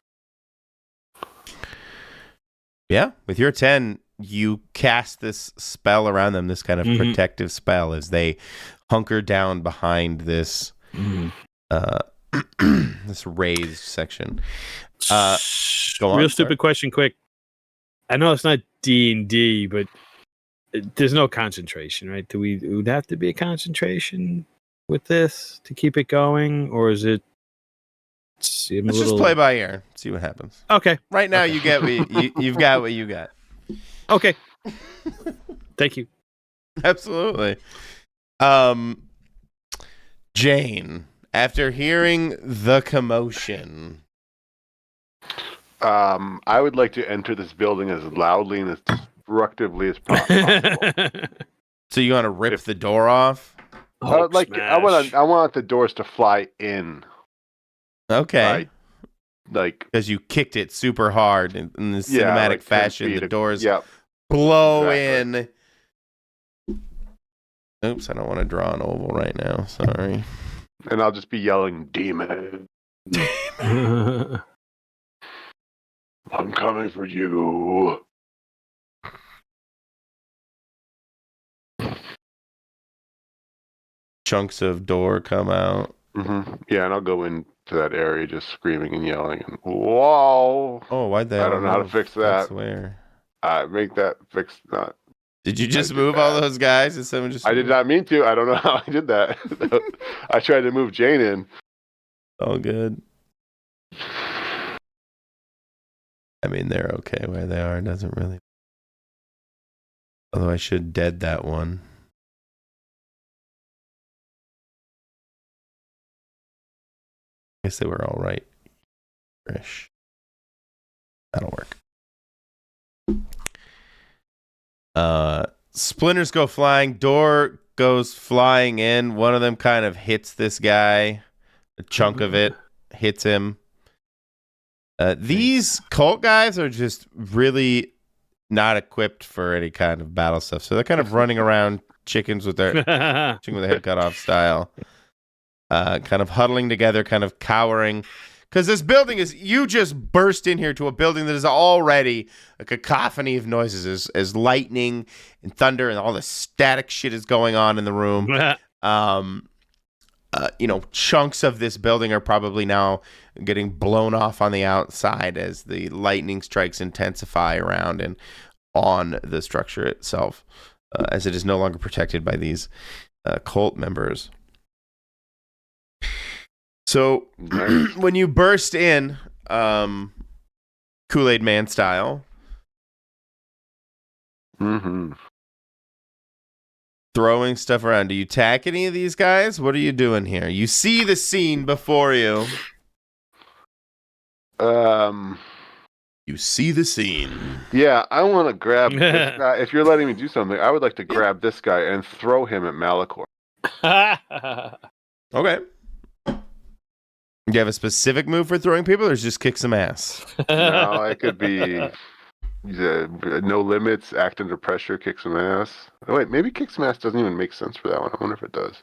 Yeah, with your 10, you cast this spell around them, this kind of protective spell, as they hunker down behind this this raised section. Go on. Real stupid question, quick. I know it's not D&D, but there's no concentration, right? It would have to be a concentration with this to keep it going, or is it? Let's just play by ear. See what happens. Okay. Right now, you get you've got what you got. Okay. Thank you. Absolutely. Jane, after hearing the commotion, I would like to enter this building as loudly and as destructively as possible. So you want to rip the door off? I want the doors to fly in. Okay. Like because you kicked it super hard in the cinematic fashion, the doors blow in. Oops, I don't want to draw an oval right now. Sorry. And I'll just be yelling, "Demon! I'm coming for you!" Chunks of door come out. Mm-hmm. Yeah, and I'll go into that area just screaming and yelling. And whoa! Oh, why'd they? I don't know how to fix that. I swear. Make that fix not. Did you just move all those guys? Did someone just? I did not mean to. I don't know how I did that. I tried to move Jane in. All good. I mean, they're okay where they are. It doesn't really. Although I should dead that one. I guess they were all right. That'll work. Splinters go flying. Door goes flying in. One of them kind of hits this guy. A chunk of it hits him. These cult guys are just really not equipped for any kind of battle stuff. So they're kind of running around chickens with their head cut off style. Kind of huddling together, kind of cowering. Because this building you just burst in here to a building that is already a cacophony of noises as lightning and thunder and all the static shit is going on in the room. Chunks of this building are probably now getting blown off on the outside as the lightning strikes intensify around and on the structure itself, as it is no longer protected by these cult members. So when you burst in, Kool-Aid Man style, throwing stuff around, do you attack any of these guys? What are you doing here? You see the scene before you. You see the scene. Yeah, I want to grab this guy. If you're letting me do something, I would like to grab this guy and throw him at Malachor. Okay. Do you have a specific move for throwing people, or just kick some ass? No, it could be no limits, act under pressure, kick some ass. Oh, wait, maybe kick some ass doesn't even make sense for that one. I wonder if it does.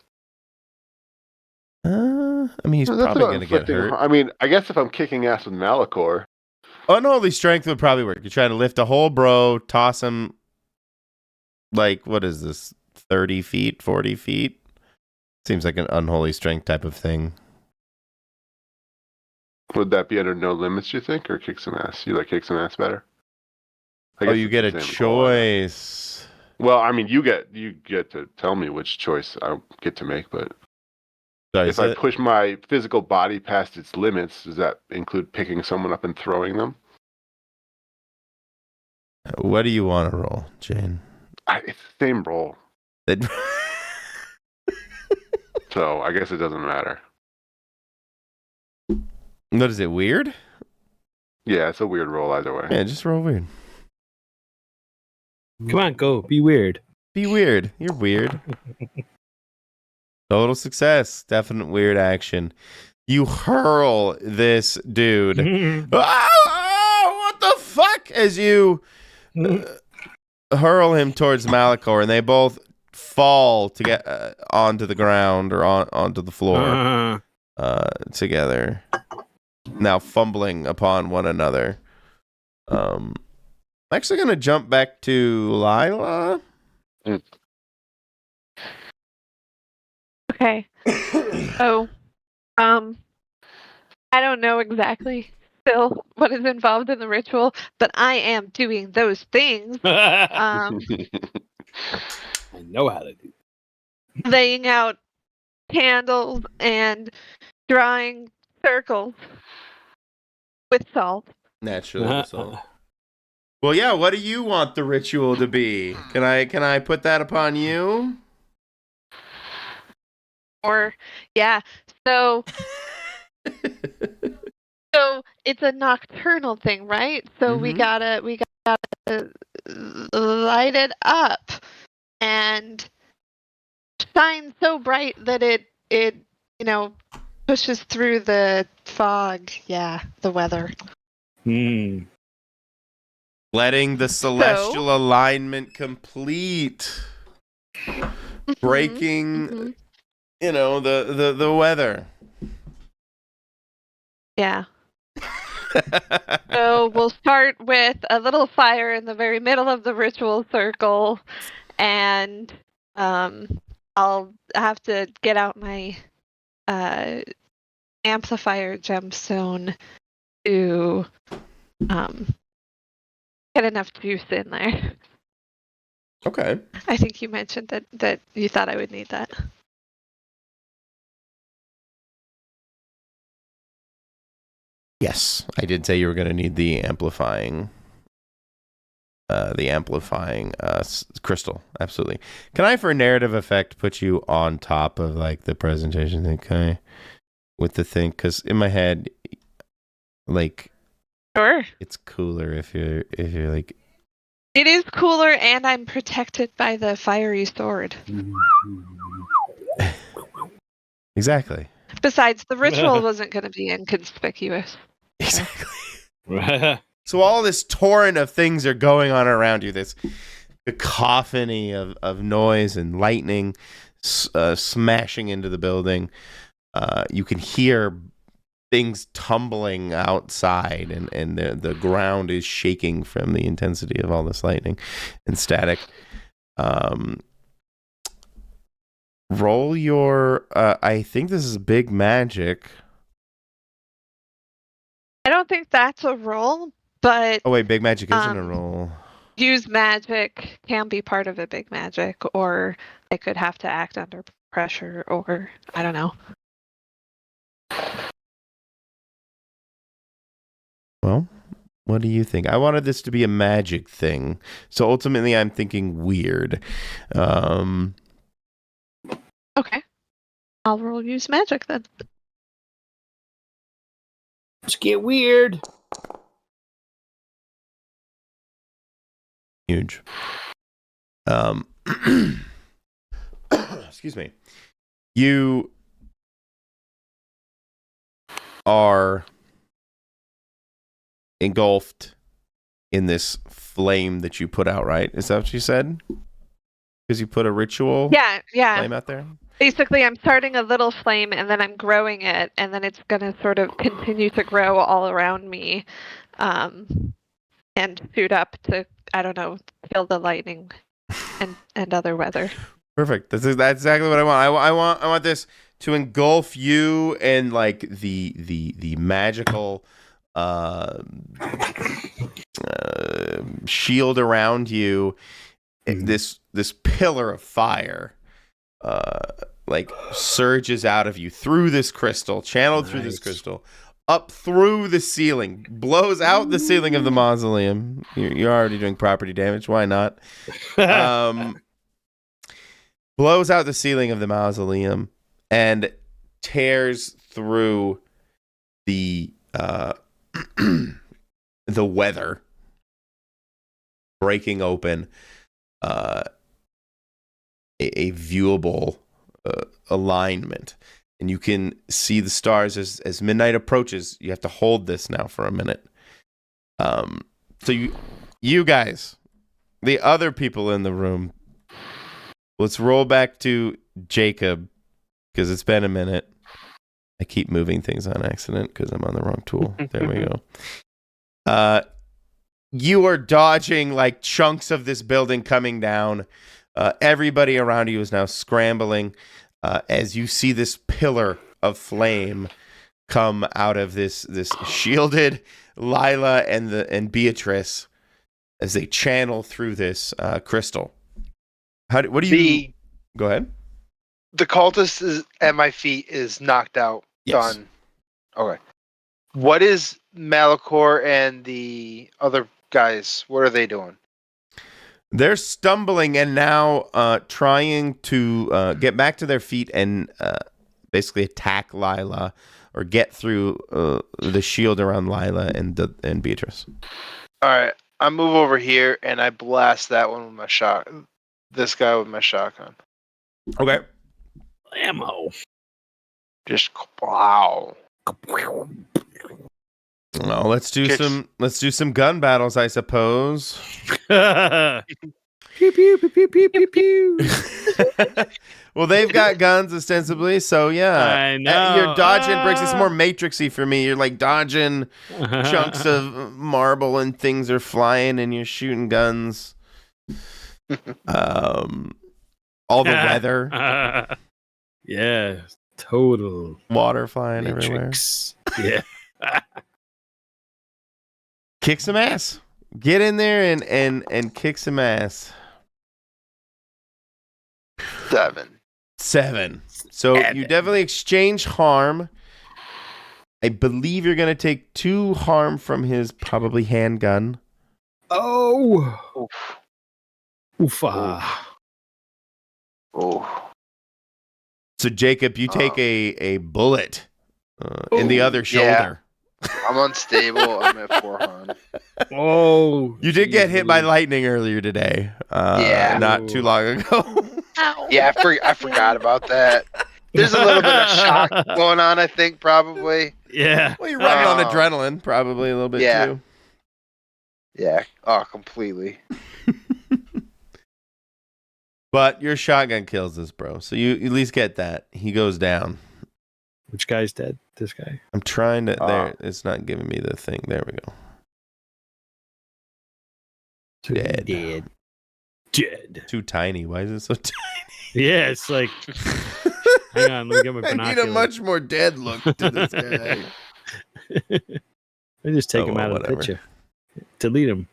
He's probably going to get hurt. I mean, I guess if I'm kicking ass with Malachor. Unholy strength would probably work. You're trying to lift a whole bro, toss him, what is this, 30 feet, 40 feet? Seems like an unholy strength type of thing. Would that be under no limits, you think, or kick some ass? You like kick some ass better? You get a choice. Well, I mean, you get to tell me which choice I get to make, but if I push my physical body past its limits, does that include picking someone up and throwing them? What do you want to roll, Jane? It's the same roll. So I guess it doesn't matter. What is it, weird? Yeah, it's a weird roll either way. Yeah, just roll weird. Come on, go. Be weird. Be weird. You're weird. Total success. Definite weird action. You hurl this dude. What the fuck? As you hurl him towards Malachor, and they both fall to get onto the ground or onto the floor together. Now fumbling upon one another. I'm actually going to jump back to Lila. Okay. So, I don't know exactly still what is involved in the ritual, but I am doing those things. I know how to do that. Laying out candles and drawing circles with salt. Naturally, salt. Well, yeah. What do you want the ritual to be? Can I put that upon you? Or yeah. So it's a nocturnal thing, right? So we gotta light it up and shine so bright that it pushes through the fog. Yeah, the weather. Letting the celestial alignment complete. Breaking, the weather. Yeah. So we'll start with a little fire in the very middle of the ritual circle, and I'll have to get out my amplifier gemstone to get enough juice in there. Okay. I think you mentioned that you thought I would need that. Yes, I did say you were going to need the amplifying crystal. Absolutely. Can I, for narrative effect, put you on top of the presentation thing? Okay, with the thing, because in my head, Sure. it's cooler if you're like. It is cooler, and I'm protected by the fiery sword. Exactly. Besides, the ritual wasn't going to be inconspicuous. Exactly. So all this torrent of things are going on around you. This cacophony of noise and lightning smashing into the building. You can hear things tumbling outside, and the ground is shaking from the intensity of all this lightning and static. Roll your. I think this is big magic. I don't think that's a roll, but Oh wait, big magic isn't a roll. use magic can be part of a big magic, or they could have to act under pressure, or I don't know. Well, what do you think? I wanted this to be a magic thing, so ultimately I'm thinking weird. Okay. I'll roll use magic then. Let's get weird. Huge. Excuse me. You are engulfed in this flame that you put out, right? Is that what you said? Because you put a ritual Yeah. flame out there? Basically, I'm starting a little flame, and then I'm growing it, and then it's going to sort of continue to grow all around me, and shoot up to, I don't know, kill the lightning and other weather. Perfect. That's exactly what I want. I want this to engulf you and like the magical shield around you. This pillar of fire like surges out of you through this crystal, channeled through this crystal, up through the ceiling, blows out the ceiling of the mausoleum. You're already doing property damage. Why not? Blows out the ceiling of the mausoleum and tears through the the weather, breaking open a viewable alignment, and you can see the stars as midnight approaches. You have to hold this now for a minute. So you guys, the other people in the room, let's roll back to Jacob, because it's been a minute. I keep moving things on accident because I'm on the wrong tool. There we go. You are dodging like chunks of this building coming down. Everybody around you is now scrambling as you see this pillar of flame come out of this shielded Lila and Beatrice as they channel through this crystal. What do you? Go ahead. The cultist is at my feet is knocked out. Yes. Done. Okay. What is Malachor and the other guys? What are they doing? They're stumbling and now trying to get back to their feet and basically attack Lila or get through the shield around Lila and Beatrice. All right. I move over here and I blast that one with my shot. This guy with my shotgun. Okay. Ammo. Just wow. Well, let's do some gun battles, I suppose. Pew, pew, pew, pew, pew, pew, pew. Well, they've got guns ostensibly, so yeah. I know. You're dodging bricks. It's more Matrixy for me. You're like dodging chunks of marble and things are flying, and you're shooting guns. All the weather, Yeah, total water flying Matrix. Yeah. Kick some ass. Get in there and kick some ass. 7. So you definitely exchange harm. I believe you're going to take 2 harm from his probably handgun. Oh. Oof. Oofa. Oh. So Jacob, you take a bullet in the other shoulder. I'm unstable. I'm at 4 harm. Oh. You did get hit by lightning earlier today. Yeah. Not too long ago. Ow. Yeah, I forgot about that. There's a little bit of shock going on, I think, probably. Yeah. Well, you're running on adrenaline, probably a little bit too. Yeah. Oh, completely. But your shotgun kills this bro, so you at least get that. He goes down. Which guy's dead? This guy? I'm trying to. There, it's not giving me the thing. There we go. Dead. Dead. Too tiny. Why is it so tiny? Yeah, it's like. Hang on, let me get my I binoculars. need a much more dead look to this guy. I just take Oh, him well, out of the whatever. picture. Delete him.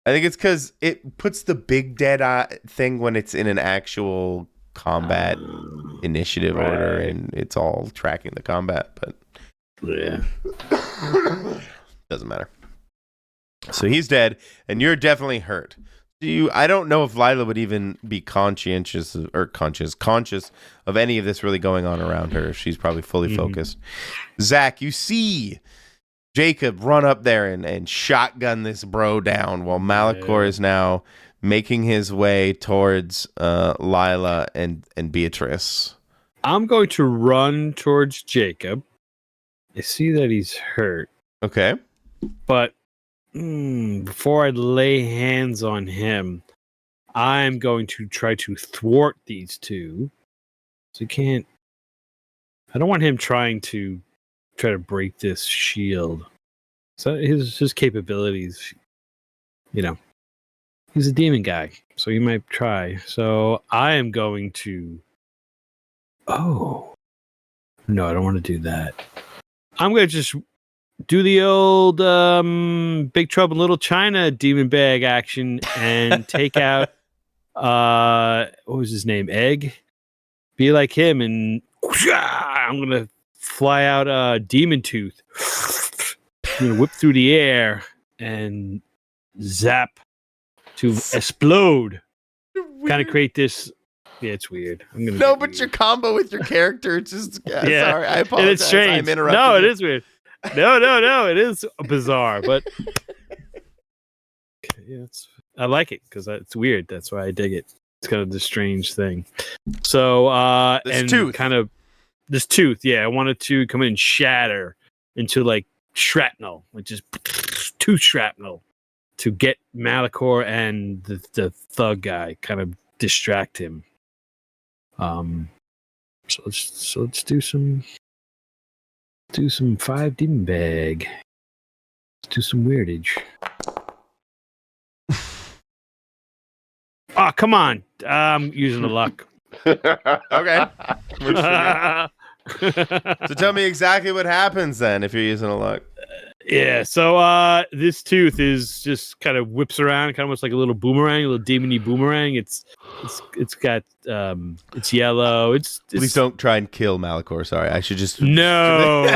I think it's because it puts the big dead eye thing when it's in an actual combat initiative order, right. and it's all tracking the combat, but Yeah. doesn't matter. So he's dead, and you're definitely hurt. I don't know if Lila would even be conscious of any of this really going on around her. She's probably fully focused. Zach, you see Jacob run up there and shotgun this bro down while Malachor is now making his way towards Lila and Beatrice. I'm going to run towards Jacob. I see that he's hurt, Okay. but before I lay hands on him, I'm going to try to thwart these two. So he can't. I don't want him trying to break this shield. So his capabilities, he's a demon guy, so he might try. So I am going to. Oh no, I don't want to do that. I'm going to just do the old Big Trouble in Little China demon bag action and take out what was his name? Egg. Be like him, and I'm gonna fly out demon tooth. I'm gonna whip through the air and zap to explode. Kind of create this. Yeah, it's weird. I'm gonna No, but your combo with your character, it's just yeah. sorry, I apologize. And it's strange. I'm interrupting. No, you. it is weird. No, it is bizarre, but yeah, I like it because it's weird. That's why I dig it. It's kind of the strange thing. So, This tooth. This tooth, yeah, I wanted to come in and shatter into like shrapnel, which is tooth shrapnel, to get Malachor and the thug guy, kind of distract him. So let's do some 5 demon bag. Let's do some weirdage. Oh, come on. I'm using the luck. Okay. So tell me exactly what happens then if you're using a luck. Yeah, so this tooth is just kind of whips around, kind of almost like a little boomerang, a little demony boomerang. It's got it's yellow. Please don't try and kill Malachor. Sorry, I should just No.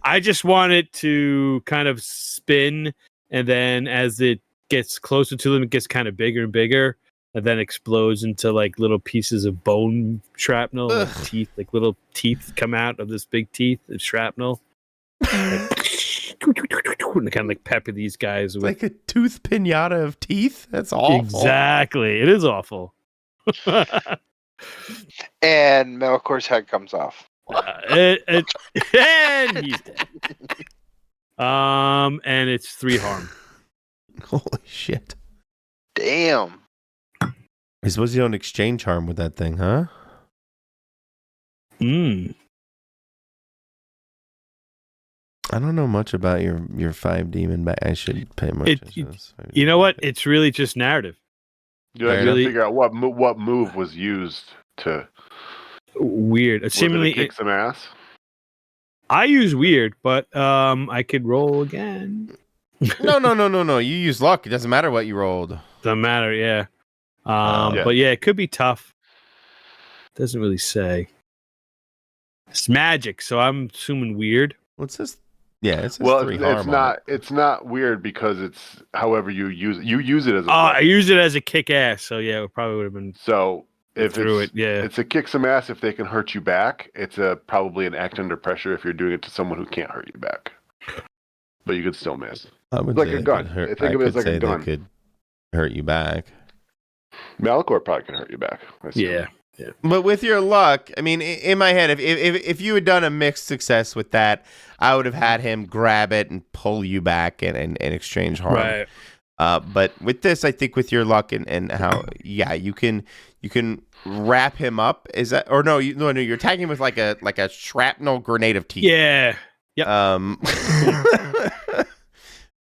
I just want it to kind of spin, and then as it gets closer to them, it gets kind of bigger and bigger, and then explodes into like little pieces of bone shrapnel, like teeth, like little teeth come out of this big teeth of shrapnel. And kind of like pepper these guys with like a tooth pinata of teeth. That's awful. Exactly, it is awful. And Malachor's head comes off. And he's dead. And it's 3 harm. Holy shit! Damn. I suppose you don't exchange harm with that thing, huh? I don't know much about your 5 demon back. I should pay more attention to this. You know what? It's really just narrative. You have to figure out what move was used to. Weird. Was Seemingly, it to kick some ass? I use weird, but I could roll again. No. You use luck. It doesn't matter what you rolled. Doesn't matter. Yeah. Yeah. But yeah, it could be tough. Doesn't really say. It's magic, so I'm assuming weird. What's this? Yeah, it's Well, 3 harm. it's not. It's not weird because it's however you use it. You use it as a. I use it as a kick ass, so yeah, it probably would have been. So if through it's, it, yeah. it's a kick some ass if they can hurt you back. It's probably an act under pressure if you're doing it to someone who can't hurt you back. But you could still miss. I would like say a gun. Hurt, Think of it as like a they gun. could hurt you back. Malachor probably can hurt you back. I assume. Yeah. But with your luck, I mean, in my head, if you had done a mixed success with that, I would have had him grab it and pull you back and exchange harm. Right. But with this, I think with your luck and how, you can wrap him up. Is that, or no? No, you're attacking him with like a shrapnel grenade of teeth. Yeah. Yep.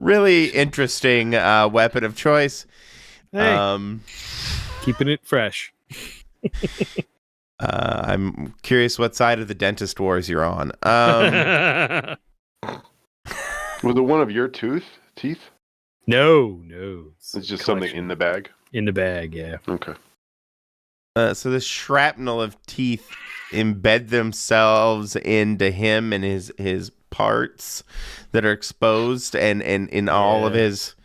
Really interesting weapon of choice. Hey. Keeping it fresh. I'm curious what side of the dentist wars you're on. Was it one of your teeth? No. It's just something in the bag. In the bag, yeah. Okay. So the shrapnel of teeth embed themselves into him and his parts that are exposed and in all of his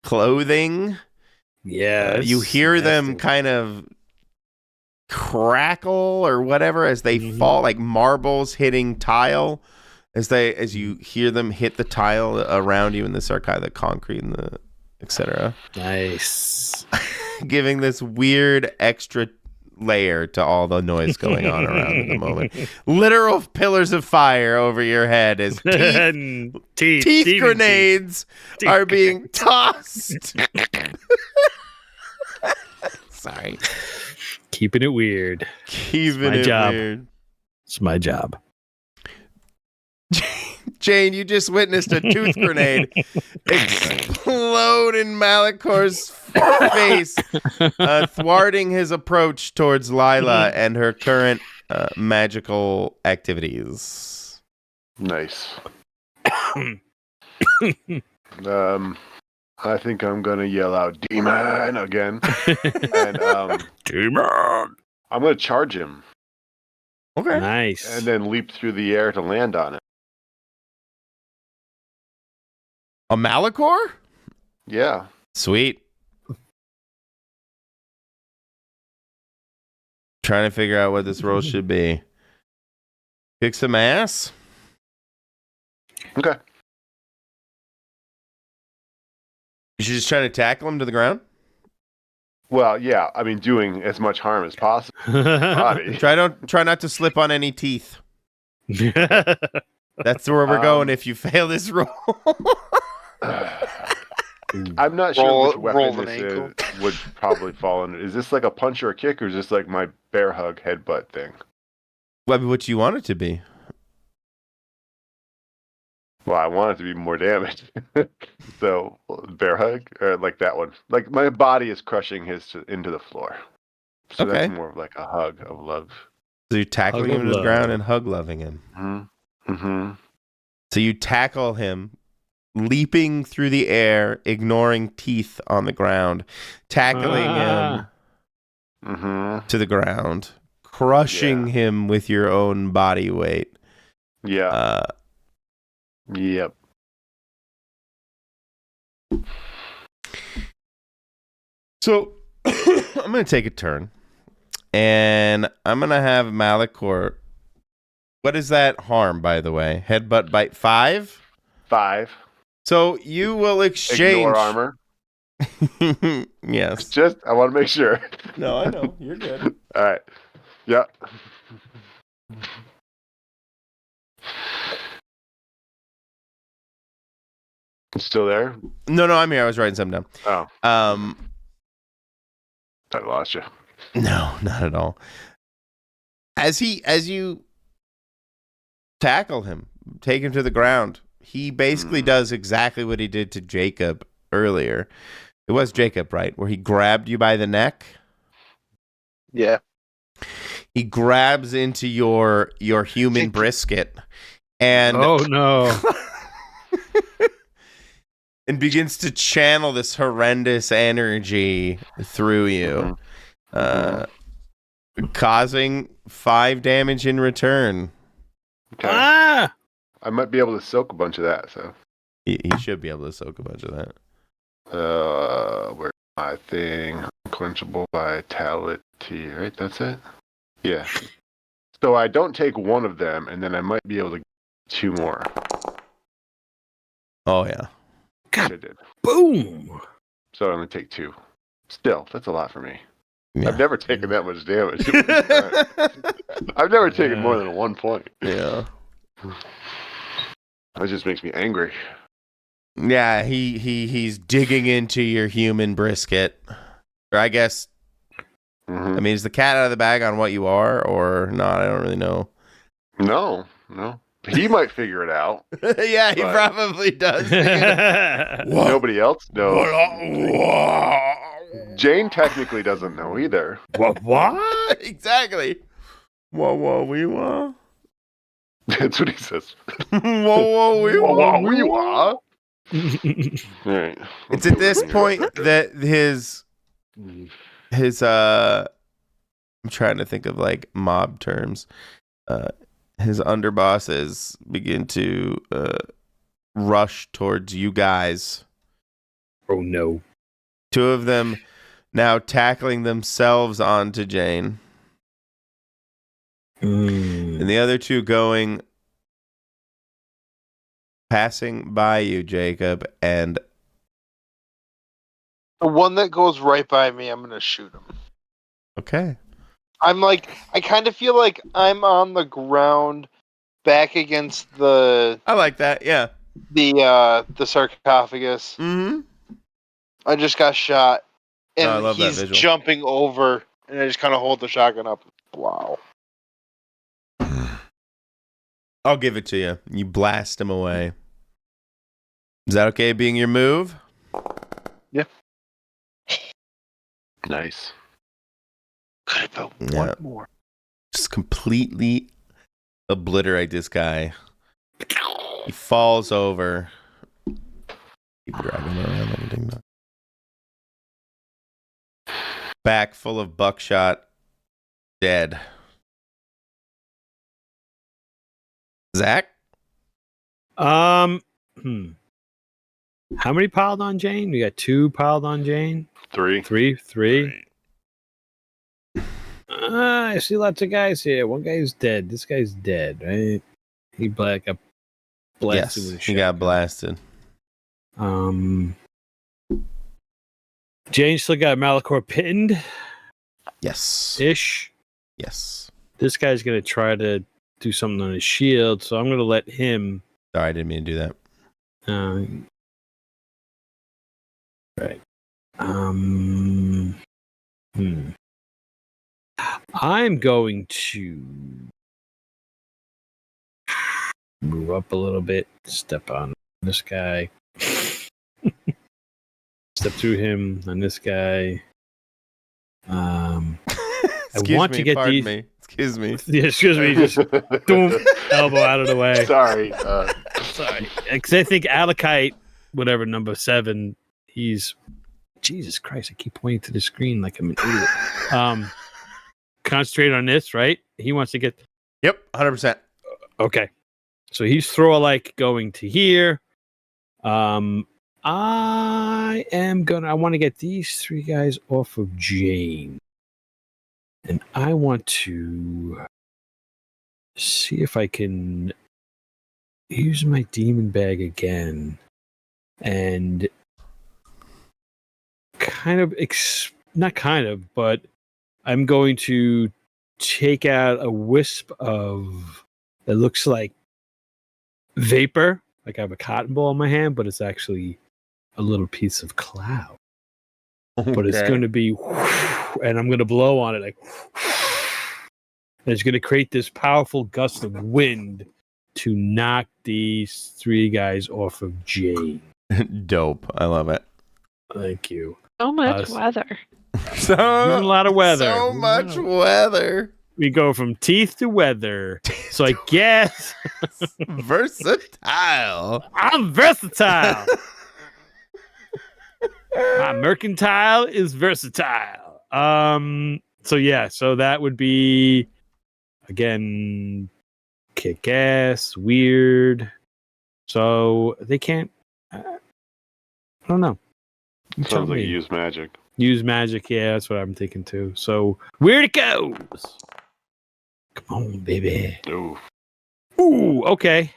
clothing. Yeah. You hear them kind of crackle or whatever as they fall, like marbles hitting tile, as you hear them hit the tile around you in the sarcophagus, the concrete and the etc. Nice. Giving this weird extra layer to all the noise going on around at the moment. Literal pillars of fire over your head as teeth grenades are being tossed. Sorry. Keeping it weird. Keeping it weird. It's my job. Jane, you just witnessed a tooth grenade explode in Malachor's face, thwarting his approach towards Lila and her current magical activities. Nice. I think I'm gonna yell out "Demon" again, and Demon. I'm gonna charge him. Okay. Nice. And then leap through the air to land on it. A Malachor? Yeah. Sweet. Trying to figure out what this roll should be. Kick some ass? Okay. You should just try to tackle him to the ground? Well, yeah. I mean, doing as much harm as possible. Body. Try not to slip on any teeth. That's where we're going if you fail this roll. I'm not sure which weapon this would probably fall under. Is this like a punch or a kick, or is this like my bear hug headbutt thing? What do you want it to be? Well, I want it to be more damage. So, bear hug, or like that one. Like my body is crushing his into the floor. So Okay. that's more of like a hug of love. So you're tackling him to the ground and hug loving him. Mm-hmm. So you tackle him, leaping through the air, ignoring teeth on the ground, tackling him to the ground, crushing him with your own body weight. Yeah. Yep. So I'm going to take a turn, and I'm going to have Malachor. What is that harm, by the way? Headbutt bite 5? 5. So you will exchange. Ignore armor. Yes. Just, I want to make sure. No, I know. You're good. All right. Yeah. Still there? No, I'm here. I was writing something down. Oh. I lost you. No, not at all. As you tackle him, take him to the ground, he basically does exactly what he did to Jacob earlier. It was Jacob, right? Where he grabbed you by the neck. Yeah. He grabs into your human brisket and oh no. and begins to channel this horrendous energy through you, causing 5 damage in return. Okay. Ah! I might be able to soak a bunch of that, so. He should be able to soak a bunch of that. Where's my thing? Unquenchable vitality, right? That's it? Yeah. So I don't take one of them, and then I might be able to get 2 more. Oh, yeah. God, I did. Boom! So I only take 2. Still, that's a lot for me. Yeah. I've never taken that much damage. I've never taken more than 1 point. Yeah. That just makes me angry. Yeah, he's digging into your human brisket. Or I guess, I mean, is the cat out of the bag on what you are or not? I don't really know. No. He might figure it out. Yeah, he But- probably does. Nobody else knows. Jane technically doesn't know either. What? Exactly. Whoa, we were. That's what he says. Whoa, we We were. All right. It's at this point that his I'm trying to think of like mob terms. His underbosses begin to rush towards you guys. Oh no. Two of them now tackling themselves onto Jane. And the other two passing by you, Jacob, and The one that goes right by me, I'm gonna shoot him. okay. I'm like, I kind of feel like I'm on the ground, back against the I like that, yeah. the sarcophagus. Mm-hmm. I just got shot, and I love that he's visual. jumping over, and I just kind of hold the shotgun up. Wow. I'll give it to you. You blast him away. Is that okay being your move? Yeah. Nice. Could have been Yeah. one more. Just completely obliterate this guy. He falls over. Keep dragging him around like a ding dong. Back full of buckshot. Dead. Zach? How many piled on Jane? We got 2 piled on Jane. 3. 3. I see lots of guys here. One guy's dead. This guy's dead, right? He got blasted Yes, with a he got shotgun. blasted. Jane still got Malachor pinned Yes. ish. Yes. This guy's gonna try to do something on his shield, so I'm gonna let him. Sorry, I didn't mean to do that. Right. I'm going to move up a little bit, step on this guy, step through him on this guy. Excuse want me, to get pardon these- me. Excuse me. Yeah, excuse me, just boom, elbow out of the way. Sorry. Sorry, because I think Alakite, whatever number 7, he's Jesus Christ. I keep pointing to the screen like I'm an idiot. Concentrate on this, right? He wants to get. Yep, 100%. Okay, so he's throw-alike going to here. I want to get these 3 guys off of Jane, and I want to see if I can use my demon bag again and but I'm going to take out a wisp of that looks like vapor, like I have a cotton ball in my hand, but it's actually a little piece of cloud. But it's going to be, and I'm going to blow on it like, and it's going to create this powerful gust of wind to knock these 3 guys off of Jane. Dope. I love it. Thank you. So much weather. So a lot of weather. So much weather. We go from teeth to weather. So I guess versatile. I'm versatile. My mercantile is versatile. So yeah, so that would be again kick ass, weird. So they can't I don't know. You tell Sounds like me. you use magic. Use magic, yeah, that's what I'm thinking too. So weird it goes. Come on, baby. Ooh. Ooh, okay.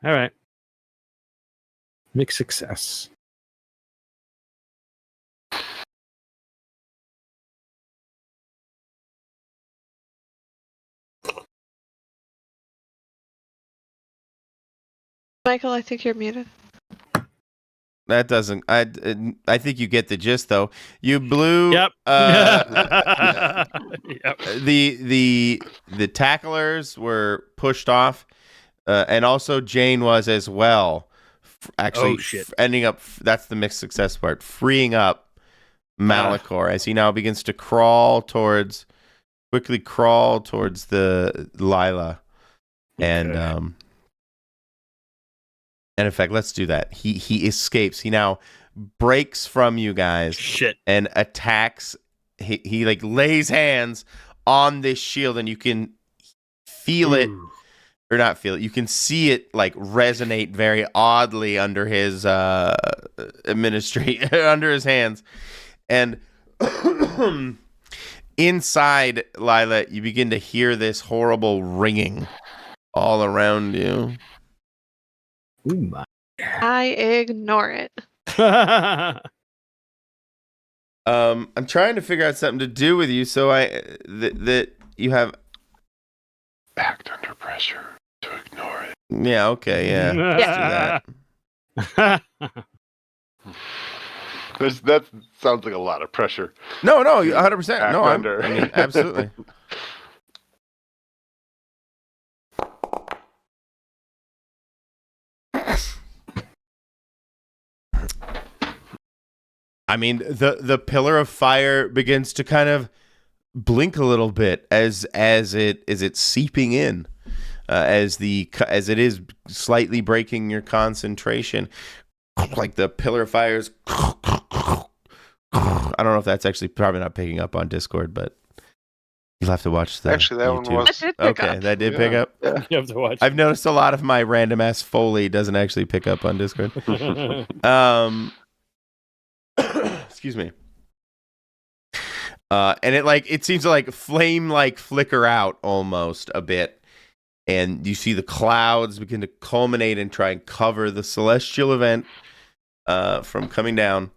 All right. Mixed success. Michael, I think you're muted. That doesn't. I think you get the gist, though. You blew. Yep. Yep. The tacklers were pushed off, and also Jane was as well. Actually, Oh, shit. ending up. That's the mixed success part. Freeing up Malachor as he now begins to quickly crawl towards the Lila, and in fact, let's do that. He escapes. He now breaks from you guys. Shit. And attacks. He like lays hands on this shield, and you can feel it, or not feel it. You can see it like resonate very oddly under his under his hands, and inside Lila, you begin to hear this horrible ringing all around you. Ooh, my. I ignore it. I'm trying to figure out something to do with you, so that you have. Act under pressure to ignore it. Yeah. Okay. Yeah. Let's do that. That sounds like a lot of pressure. No, 100%. Act No, under. I mean, absolutely. I mean, the pillar of fire begins to kind of blink a little bit as it's seeping in, as it is slightly breaking your concentration. Like the pillar of fires. I don't know if that's actually probably not picking up on Discord, but you'll have to watch the Actually, that YouTube. one was. That did pick Okay, up. that did pick up. Yeah. You have to watch. I've noticed a lot of my random ass Foley doesn't actually pick up on Discord. Excuse me. And it seems to flame flicker out almost a bit. And you see the clouds begin to culminate and try and cover the celestial event from coming down.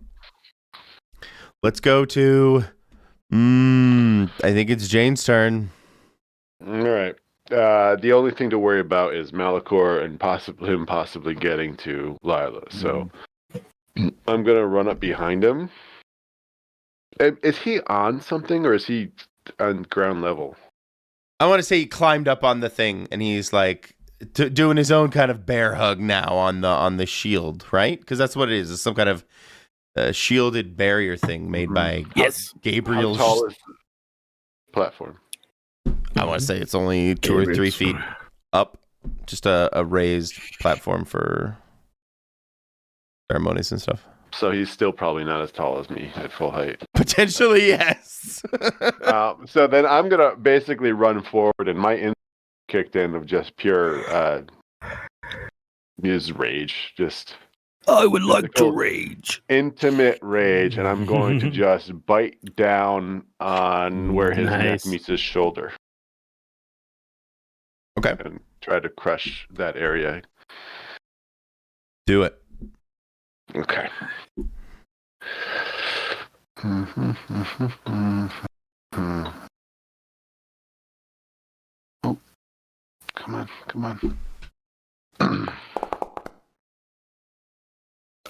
Let's go to I think it's Jane's turn. All right. The only thing to worry about is Malachor and possibly getting to Lila. So I'm gonna run up behind him. Is he on something or is he on ground level? I want to say he climbed up on the thing and he's doing his own kind of bear hug now on the shield, right? Because that's what it is. It's some kind of shielded barrier thing made by Gabriel's. How tall is the platform? I want to say it's only 2 or 3 feet up. Just a raised platform for ceremonies and stuff. So he's still probably not as tall as me at full height. Potentially, yes. So then I'm going to basically run forward, and my instinct kicked in of just pure his rage. Just I would like to rage. Intimate rage, and I'm going to just bite down on where his neck meets his shoulder. Okay. And try to crush that area. Do it. Okay. Oh, come on.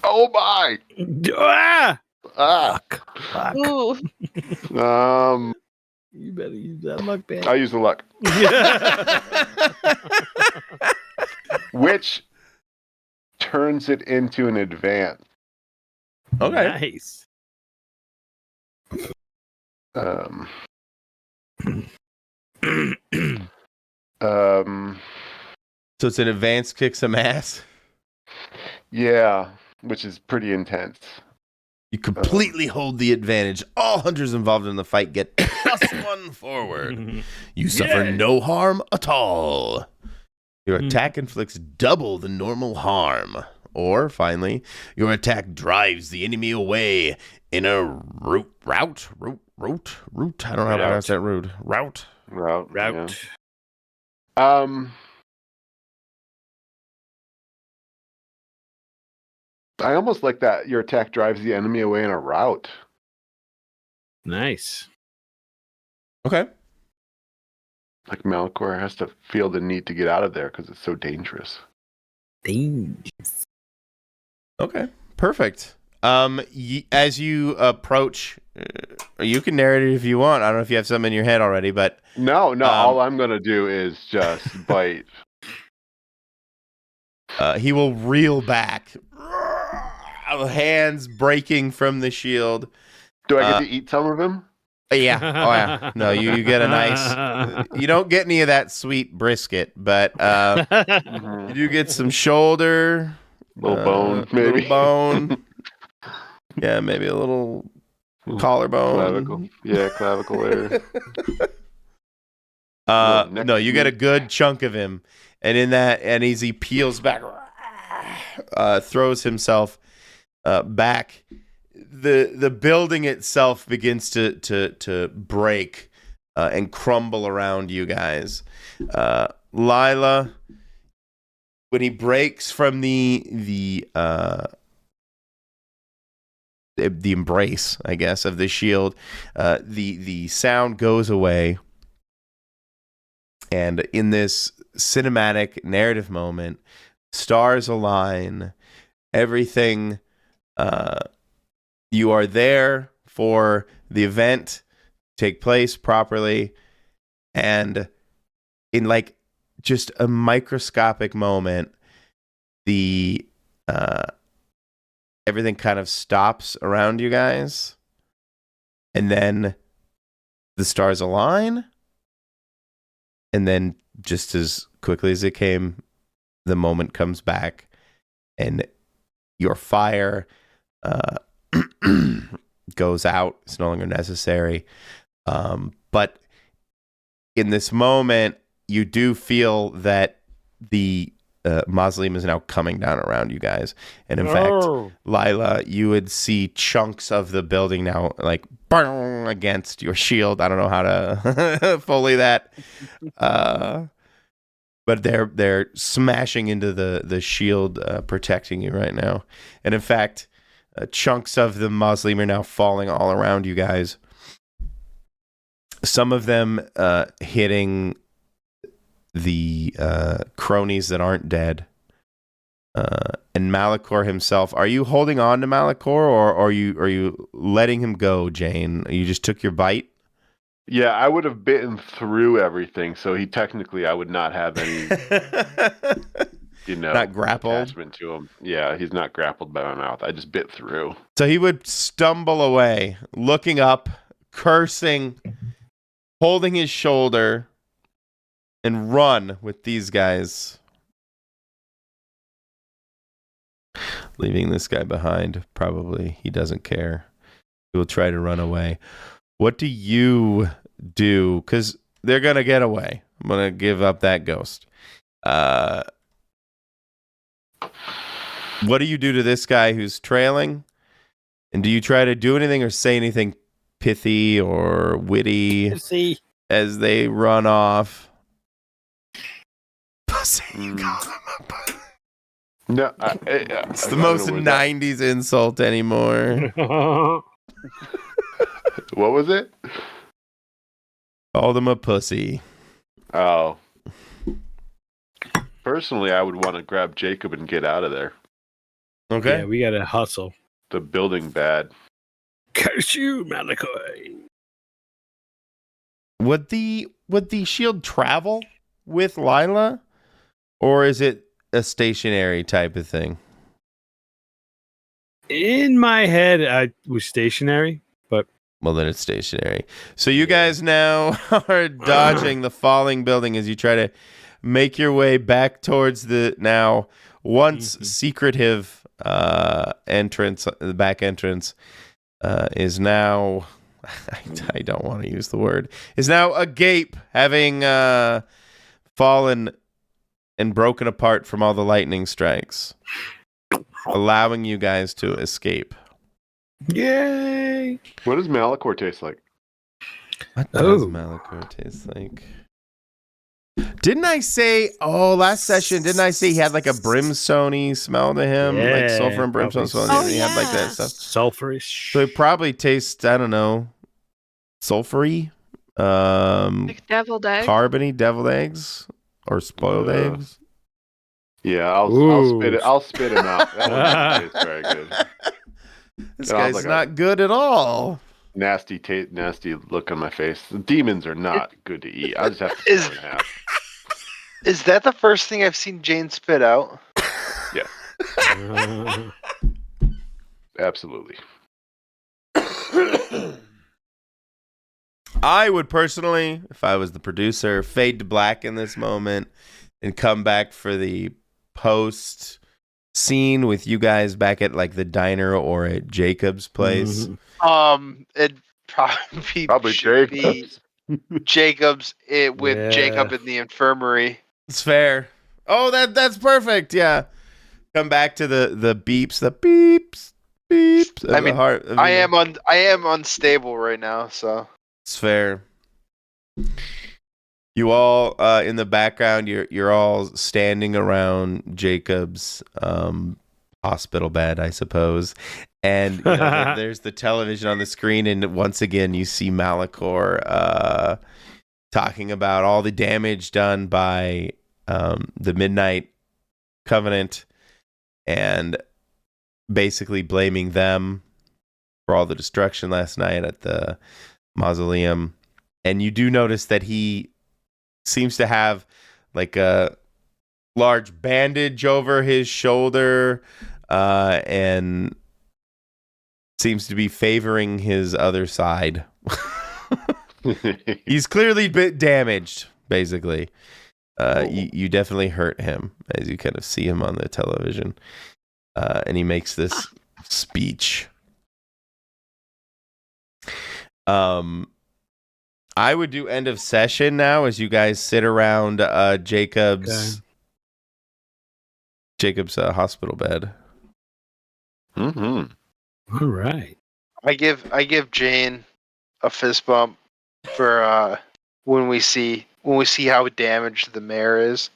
Oh my! Fuck. Ooh. You better use that luck, man. I use the luck. Which turns it into an advance. Okay. Nice. So it's an advanced kick some ass. Yeah, which is pretty intense. You completely hold the advantage. All hunters involved in the fight get +1 forward. You suffer no harm at all. Your attack inflicts double the normal harm. Or, finally, your attack drives the enemy away in a route. I don't know how to pronounce that route. Route. Yeah. I almost like that. Your attack drives the enemy away in a rout. Nice. Okay. Like Malachor has to feel the need to get out of there because it's so dangerous. Dangerous. Okay. Perfect. As you approach, you can narrate it if you want. I don't know if you have something in your head already, but No. All I'm gonna do is just bite. he will reel back, hands breaking from the shield. Do I get to eat some of him? Yeah. Oh, yeah. No, you get a nice. You don't get any of that sweet brisket, but you do get some shoulder, Little bone, maybe. little bone. Yeah, maybe a little collarbone. Clavicle. Yeah, clavicle area. No, you get a good chunk of him, and in that, and as he peels back, throws himself back. The building itself begins to break and crumble around you guys. Lila, when he breaks from the embrace, I guess, of the shield, the sound goes away, and in this cinematic narrative moment, stars align, everything. You are there for the event take place properly, and in like just a microscopic moment, the everything kind of stops around you guys, and then the stars align, and then just as quickly as it came, the moment comes back, and your fire goes out. It's no longer necessary. But in this moment, you do feel that the mausoleum is now coming down around you guys. And in fact, Lila, you would see chunks of the building now like bang against your shield. I don't know how to fully that. But they're smashing into the shield protecting you right now. And in fact, chunks of the mausoleum are now falling all around you guys. Some of them hitting the cronies that aren't dead. And Malachor himself. Are you holding on to Malachor, or are you letting him go, Jane? You just took your bite? Yeah, I would have bitten through everything, so I would not have any, not grappled attachment to him. Yeah, he's not grappled by my mouth. I just bit through. So he would stumble away, looking up, cursing, holding his shoulder, and run with these guys, leaving this guy behind. Probably he doesn't care. He will try to run away. What do you do? Because they're going to get away. I'm going to give up that ghost. What do you do to this guy who's trailing? And do you try to do anything or say anything pithy or witty as they run off? Pussy. You call them a pussy. No, it's the most 90s insult anymore. What was it? Call them a pussy. Oh. Personally, I would want to grab Jacob and get out of there. Okay. Yeah, we gotta hustle. The building bad. Curse you, Malachor. Would the shield travel with Lila, or is it a stationary type of thing? In my head, I was stationary, but well, then it's stationary. So you guys now are dodging the falling building as you try to make your way back towards the now once secretive entrance. The back entrance is now, I don't want to use the word, is now agape, having fallen and broken apart from all the lightning strikes, allowing you guys to escape. Yay! What does Malachor taste like? What does Malachor taste like? Didn't I say, last session, didn't I say he had like a brimstone-y smell to him? Yeah, like sulfur and brimstone smell? He had like that stuff. Sulfurish. So it probably tastes, I don't know, sulfury? Like deviled eggs? Carbony deviled eggs? Or spoiled eggs? Yeah, I'll spit it. I'll spit him out. That one didn't taste very good. This It was guy's like not good at all. nasty look on my face. The demons are not good to eat. I just have to Is- tear it in half. Is that the first thing I've seen Jane spit out? Yes, absolutely. I would personally, if I was the producer, fade to black in this moment and come back for the post scene with you guys back at like the diner or at Jacob's place. It probably should be Jacob's with Jacob in the infirmary. It's fair. Oh, that's perfect. Yeah. Come back to the beeps, the beeps. Of I mean, the heart. I am unstable right now, so It's fair. You all in the background, you're all standing around Jacob's hospital bed, I suppose, and there's the television on the screen, and once again you see Malachor talking about all the damage done by the Midnight Covenant, and basically blaming them for all the destruction last night at the mausoleum. And you do notice that he seems to have like a large bandage over his shoulder and seems to be favoring his other side. He's clearly a bit damaged, basically. You definitely hurt him as you kind of see him on the television. And he makes this speech. I would do end of session now as you guys sit around Jacob's hospital bed. Mm-hmm. All right. I give Jane a fist bump for when we see how damaged the mayor is.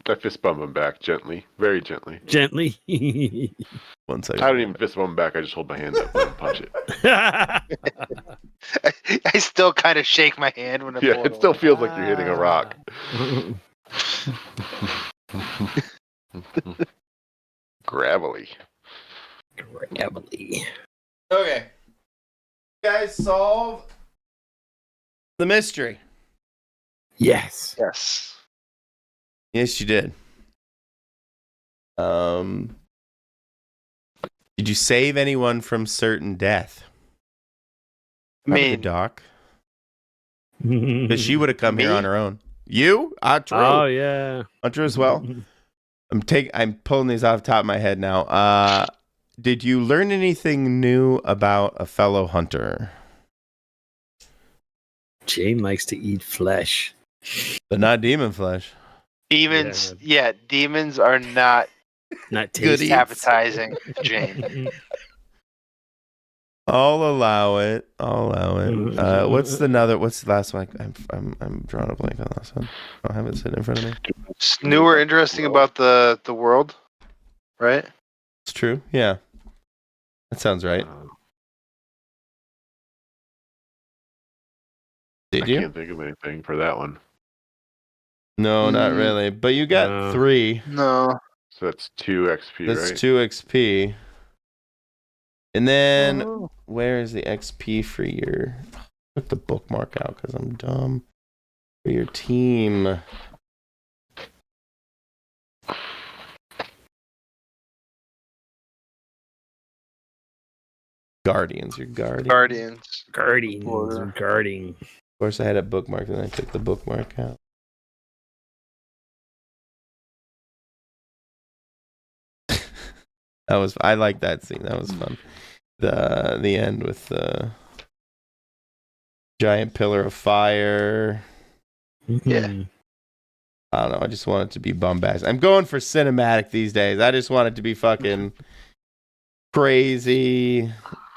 I fist bump him back gently, very gently. Gently. 1 second. I don't even fist bump him back. I just hold my hand up and punch it. I still kind of shake my hand when I Yeah, pull it still away. feels like you're hitting a rock. Gravelly. Gravelly. Okay. You guys solve the mystery. Yes. Yes. Yes, you did. Did you save anyone from certain death? I Probably the mean, doc. Because she would have come here Me? on her own. You? True. Oh yeah. Hunter as well. I'm pulling these off the top of my head now. Did you learn anything new about a fellow hunter? Jane likes to eat flesh. But not demon flesh. demons. Yeah, demons are not Not Good tasty. eats. appetizing to Jane. I'll allow it. What's the last one? I'm drawing a blank on the last one. I don't have it sitting in front of me. It's new or interesting about the world, right? It's true. Yeah. That sounds right. Did I you? can't think of anything for that one. No, not really. But you got 3. No. So that's 2 XP, That's right? 2 XP. And then Oh. where is the XP for your... Took the bookmark out because I'm dumb. For your team. Guardians. Your Guardians. Guarding. Of course, I had it bookmarked and I took the bookmark out. I like that scene. That was fun. The end with the giant pillar of fire. Yeah. I don't know. I just want it to be bombastic. I'm going for cinematic these days. I just want it to be fucking crazy.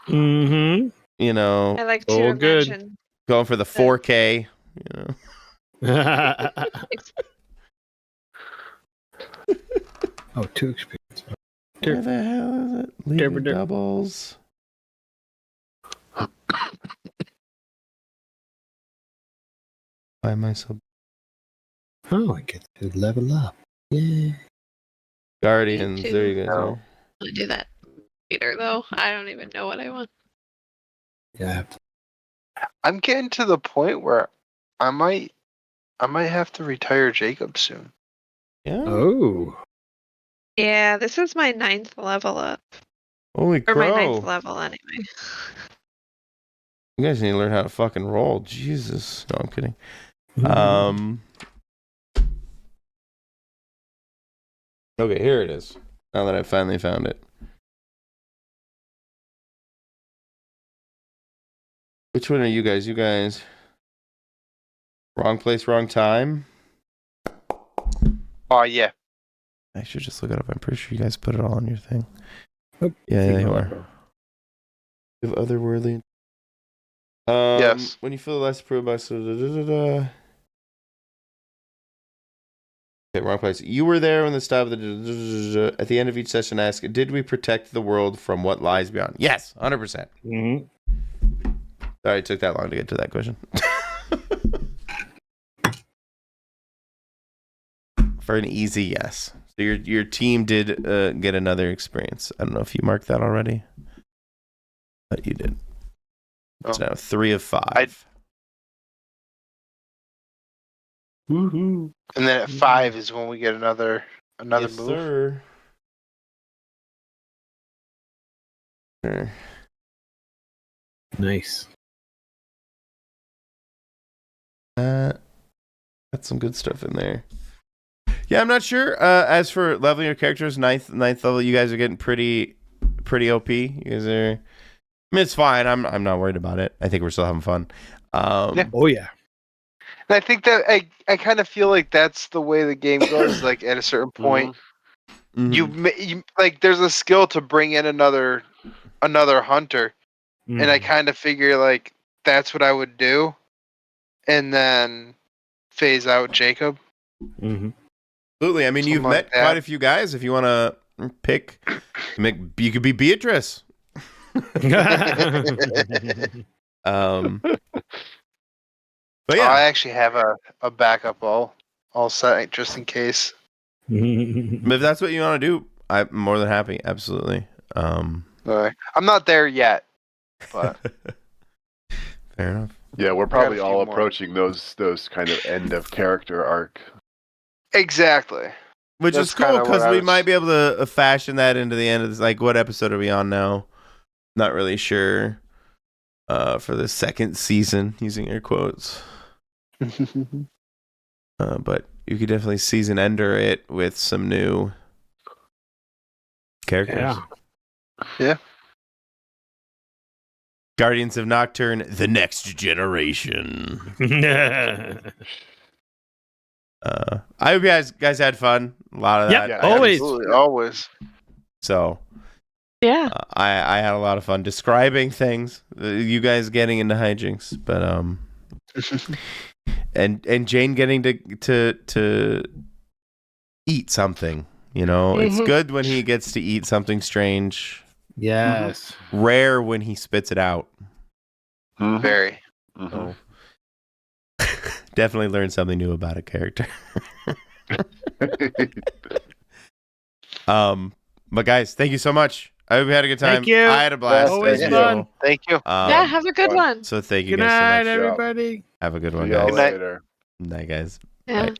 Mm-hmm. You know, I like to Oh, good. imagine. going for the 4K. You know. Oh, 2 experience. Where the hell is it? Leaving Derp. doubles. Why am I so... Oh, I get to level up. Yeah. Guardians. Me too. There you guys No. are. I'll do that later, though. I don't even know what I want. Yeah. I have to- I'm getting to the point where I might have to retire Jacob soon. Yeah. Oh. Yeah, this is my 9th level up. Holy Or my 9th crow! level, anyway. You guys need to learn how to fucking roll. Jesus. No, I'm kidding. Okay, here it is. Now that I finally found it. Which one are you guys? You guys. Wrong place, wrong time. Oh yeah. I should just look it up. I'm pretty sure you guys put it all on your thing. Oh, Yeah, they signal are. error. You have otherworldly. Yes. When you feel less approved by Okay, wrong place. You were there when the stop of the at the end of each session ask, did we protect the world from what lies beyond? Yes, 100%. Mhm. Sorry it took that long to get to that question. For an easy yes. So your team did get another experience. I don't know if you marked that already, but you did. It's now 3 of 5. Woohoo. And then at 5 is when we get another Yes, move. sir. Sure. Nice. Got some good stuff in there. Yeah, I'm not sure. As for leveling your characters, ninth level, you guys are getting pretty OP. You guys are. I mean, it's fine. I'm not worried about it. I think we're still having fun. Yeah. Oh yeah. And I think that I kind of feel like that's the way the game goes. Like at a certain point, mhm. you like there's a skill to bring in another hunter, and I kind of figure like that's what I would do, and then phase out Jacob. Mm-hmm. Absolutely. I mean, you've Something like met that. quite a few guys. If you want to pick, you could be Beatrice. But I yeah, actually have a backup all set just in case. if that's what you want to do, I'm more than happy. Absolutely. I'm not there yet, but Fair enough. Yeah, we're got a probably few all more. approaching those kind of end of character arc. exactly. Which That's is cool kinda what because I we was- might be able to fashion that into the end of this. Like, what episode are we on now? Not really sure. For the second season, using air quotes. But you could definitely season ender it with some new characters. Yeah. Guardians of Nocturne, the next generation. I hope you guys had fun. A lot of Yep, that. always. Absolutely, always. So Yeah. I had a lot of fun describing things. You guys getting into hijinks, but and Jane getting to eat something. You know, it's Mhm. good when he gets to eat something strange. Yes. Rare when he spits it out. Very. So definitely learned something new about a character. But guys, thank you so much. I hope you had a good time. Thank you. I had a blast. Always as fun. usual. Thank you. Yeah, have a good fun. one. So thank you Good guys night, so much. everybody. Have a good one, See y'all guys. night. later. Night, guys. Yeah. Bye.